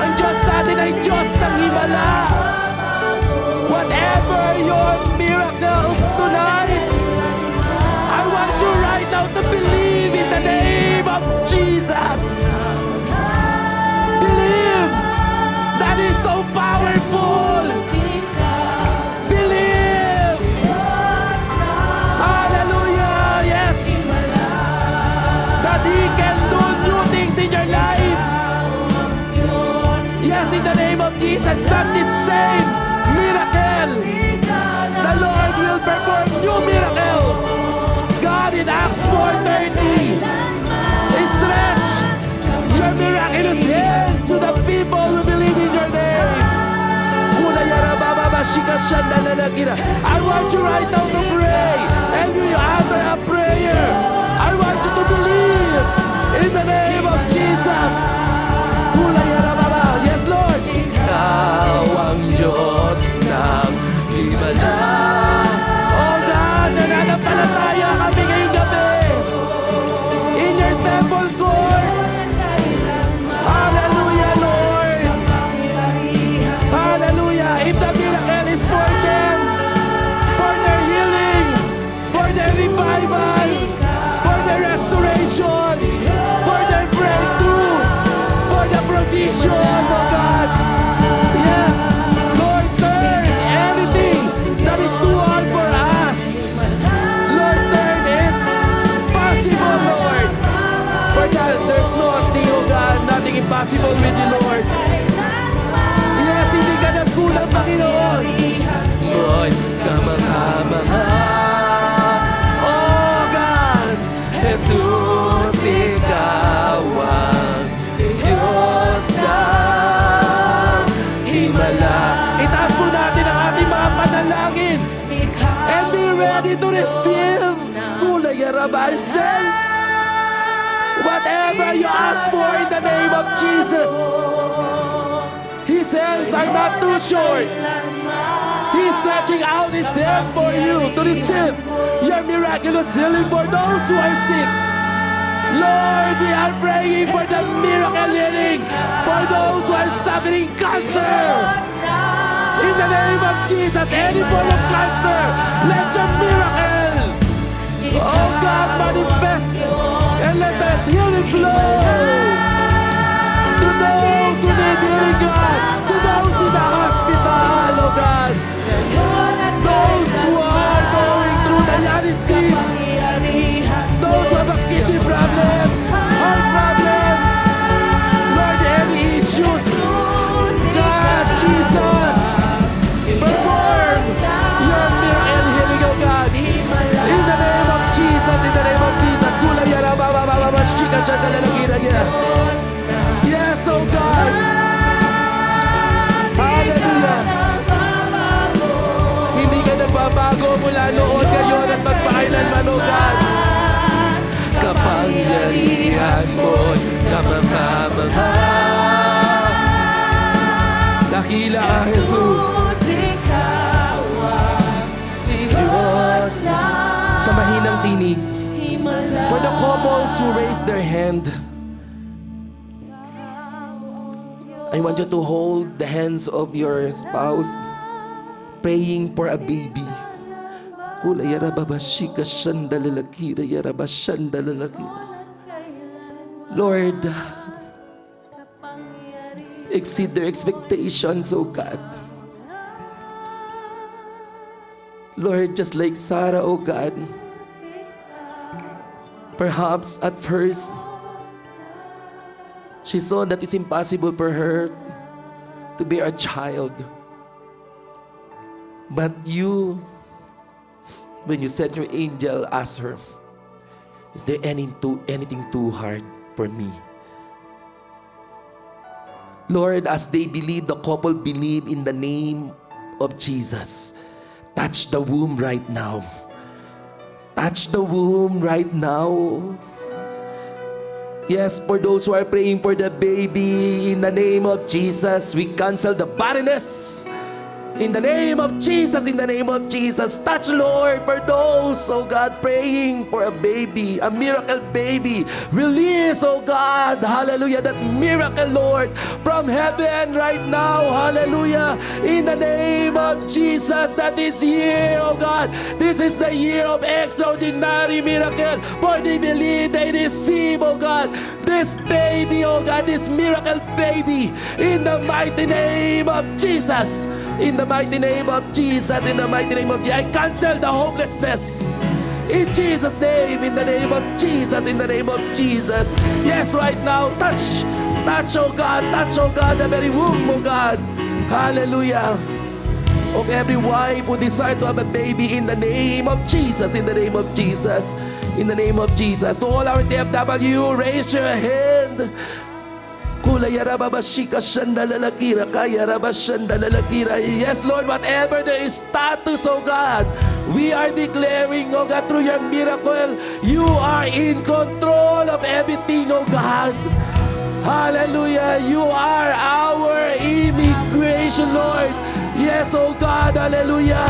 S1: Ang Diyos natin ay Diyos ng himala. Whatever your miracles tonight, I want you right now to believe in the name of Jesus. Believe. That is so powerful. Believe. Hallelujah. Yes. That He can do new things in your life. Yes, in the name of Jesus, not the same miracle. The Lord will perform new miracles. God in Acts 4:30 stretch your miraculous hand to the people who believe in your name. I want you right now to pray. And when you utter a prayer, I want you to believe in the name of Jesus. Yes, Lord. Ikaw ang Diyos ng himala. Oh God, nananampalataya kami ngayong gabi. In your temple court. Hallelujah, Lord. Hallelujah. If the miracle is for them, for their healing, for their revival, for their restoration, for their breakthrough, for the provision, oh God. Yes, Lord, turn anything that is too hard for us. Lord, turn it possible, Lord. For that, there's nothing, oh God, nothing impossible with you, Lord. Yes, hindi ka nagkulang, Panginoon. Lord, kamangha-mangha. Oh God, Jesus, ikaw ang Diyos ng himala. Itaas mo natin ang ating mga panalangin. And be ready to receive. Kulayarabay says, whatever you ask for in the name of Jesus, His hands are not too short. He's stretching out His hand for you to receive your miraculous healing for those who are sick. Lord, we are praying for the miracle healing for those who are suffering cancer. In the name of Jesus, any form of cancer, let your miracle, oh God, manifest and let that healing flow to those who need healing, God, to those in the hospital, oh God, those who are going through dialysis, those who have kidney problems, heart problems, Lord, any issues, God, Jesus, perform your miracle healing, oh God, in the name of Jesus, in the name of Jesus. Yes, oh God. Hallelujah. Hindi ka nagbabago mula noon, ngayon at magpakailanman, oh God. Kapangyarihan mo't kamangha-mangha. Dakila ka, Jesus. Diyos sa mahinang tinig. For the couples who raise their hand, I want you to hold the hands of your spouse, praying for a baby. Lord, exceed their expectations, oh God. Lord, just like Sarah, oh God, perhaps at first, she saw that it's impossible for her to bear a child. But you, when you sent your angel, asked her, is there anything too hard for me? Lord, as they believe, the couple believe in the name of Jesus. Touch the womb right now. Touch the womb right now. Yes, for those who are praying for the baby, in the name of Jesus, we cancel the barrenness. In the name of Jesus, in the name of Jesus, touch, Lord, for those, oh God, praying for a baby, a miracle baby. Release, oh God, hallelujah, that miracle, Lord, from heaven right now, hallelujah, in the name of Jesus, that this year, oh God, this is the year of extraordinary miracle, for they believe, they receive, oh God, this baby, oh God, this miracle baby, in the mighty name of Jesus. In the mighty name of Jesus, in the mighty name of Jesus, I cancel the hopelessness. In Jesus' name, in the name of Jesus, in the name of Jesus. Yes, right now, touch, oh God, the very womb, oh God. Hallelujah. Of every wife who desire to have a baby in the name of Jesus, in the name of Jesus, in the name of Jesus. To all our TFW, raise your hand. Yes, Lord, whatever there is status, oh God, we are declaring, oh God, through your miracle, you are in control of everything, oh God. Hallelujah, you are our immigration, Lord. Yes, oh God, hallelujah.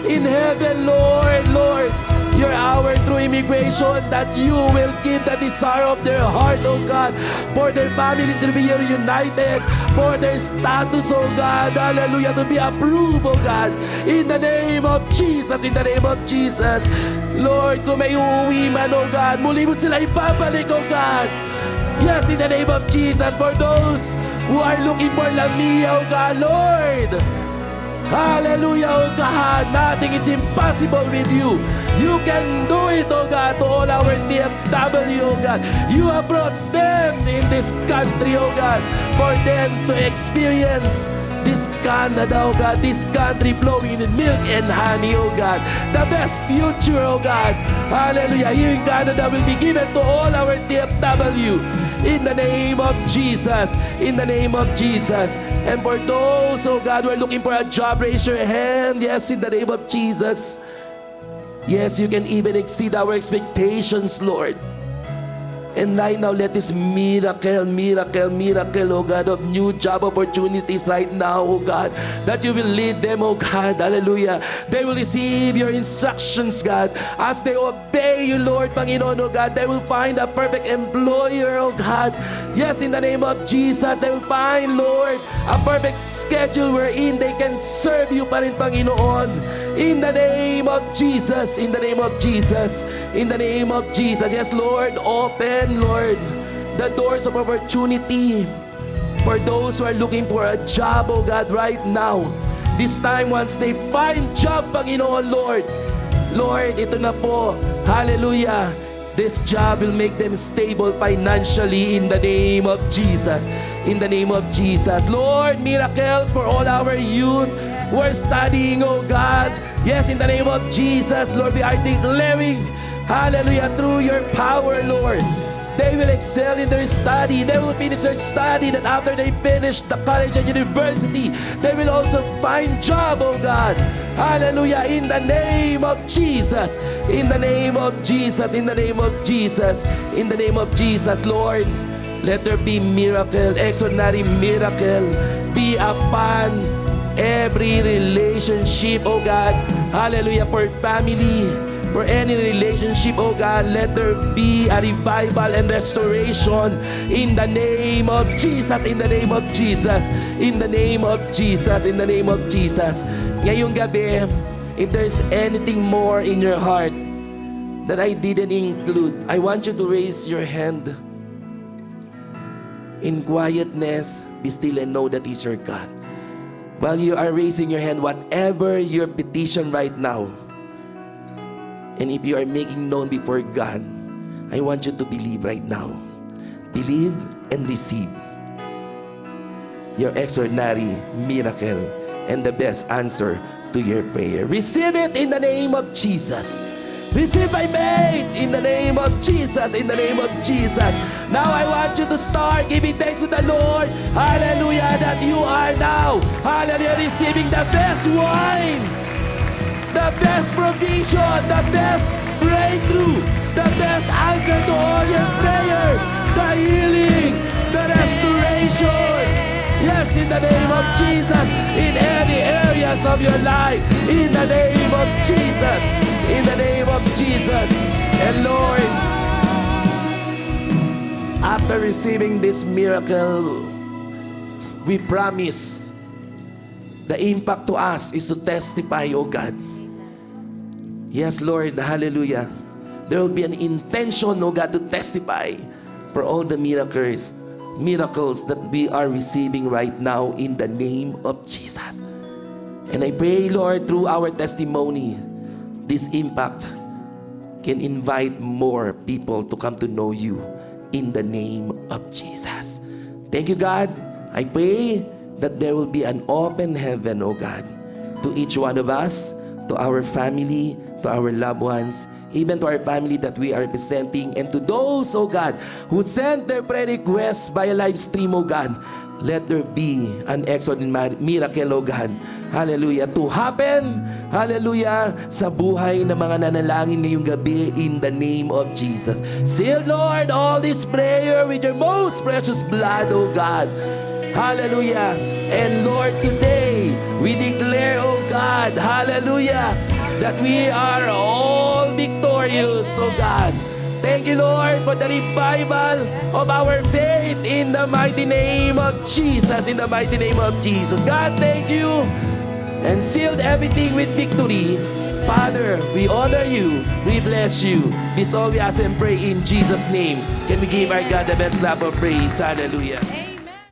S1: In heaven, Lord, you're our true immigration, that you will give the desire of their heart, oh God, for their family to be reunited, for their status, oh God, hallelujah, to be approved, oh God, in the name of Jesus, in the name of Jesus. Lord, kung may uuwi man, oh God, muli mo sila ibabalik, oh God. Yes, in the name of Jesus, for those who are looking for Lamia, oh God, Lord. Hallelujah, oh God. Nothing is impossible with you. You can do it, oh God, to all our TFW, oh God. You have brought them in this country, oh God, for them to experience this Canada, oh God, this country flowing in milk and honey, oh God. The best future, oh God. Hallelujah. Here in Canada will be given to all our TFW. In the name of Jesus. In the name of Jesus. And for those, oh God, who are looking for a job, raise your hand. Yes, in the name of Jesus. Yes, you can even exceed our expectations, Lord. And right now, let this miracle, oh God, of new job opportunities right now, oh God, that you will lead them, oh God, hallelujah. They will receive your instructions, God. As they obey you, Lord, Panginoon, oh God, they will find a perfect employer, oh God. Yes, in the name of Jesus, they will find, Lord, a perfect schedule wherein they can serve you pa rin, Panginoon. In the name of Jesus, in the name of Jesus, in the name of Jesus. Yes, Lord, open, Lord, the doors of opportunity for those who are looking for a job, oh God, right now. This time, once they find job, Panginoon, Lord, Lord, ito na po, hallelujah, this job will make them stable financially in the name of Jesus. In the name of Jesus. Lord, miracles for all our youth who are studying, oh God. Yes, in the name of Jesus, Lord, we are declaring, hallelujah, through your power, Lord. They will excel in their study. They will finish their study. That after they finish the college and university, they will also find job, oh God. Hallelujah. In the name of Jesus. In the name of Jesus. In the name of Jesus. In the name of Jesus, Lord. Let there be miracle, extraordinary miracle, be upon every relationship, oh God. Hallelujah. For family, for any relationship, oh God, let there be a revival and restoration in the name of Jesus, in the name of Jesus, in the name of Jesus, in the name of Jesus. Ngayong gabi, if there's anything more in your heart that I didn't include, I want you to raise your hand. In quietness, be still and know that He's your God. While you are raising your hand, whatever your petition right now, and if you are making known before God, I want you to believe right now. Believe and receive your extraordinary miracle and the best answer to your prayer. Receive it in the name of Jesus. Receive by faith in the name of Jesus, in the name of Jesus. Now I want you to start giving thanks to the Lord. Hallelujah, that you are now, hallelujah, receiving the best wine, the best provision, the best breakthrough, the best answer to all your prayers, the healing, the restoration, Yes, in the name of Jesus. In any areas of your life. In the name of Jesus. In the name of Jesus. And Lord, after receiving this miracle, we promise the impact to us is to testify, oh God. Yes, Lord, hallelujah. There will be an intention, oh God, to testify for all the miracles that we are receiving right now in the name of Jesus. And I pray, Lord, through our testimony, this impact can invite more people to come to know you in the name of Jesus. Thank you, God. I pray that there will be an open heaven, oh God, to each one of us, to our family, to our loved ones, even to our family that we are representing, and to those, oh God, who sent their prayer requests via live stream, oh God. Let there be an extraordinary miracle, oh God. Hallelujah. To happen, hallelujah, sa buhay ng mga nanalangin ngayong gabi in the name of Jesus. Seal, Lord, all this prayer with your most precious blood, oh God. Hallelujah. And Lord, today, we declare, oh God, hallelujah, that we are all victorious, oh God. Thank you, Lord, for the revival of our faith in the mighty name of Jesus. In the mighty name of Jesus. God, thank you. And sealed everything with victory. Father, we honor you. We bless you. This all we ask and pray in Jesus' name. Can we give our God the best love of praise? Hallelujah.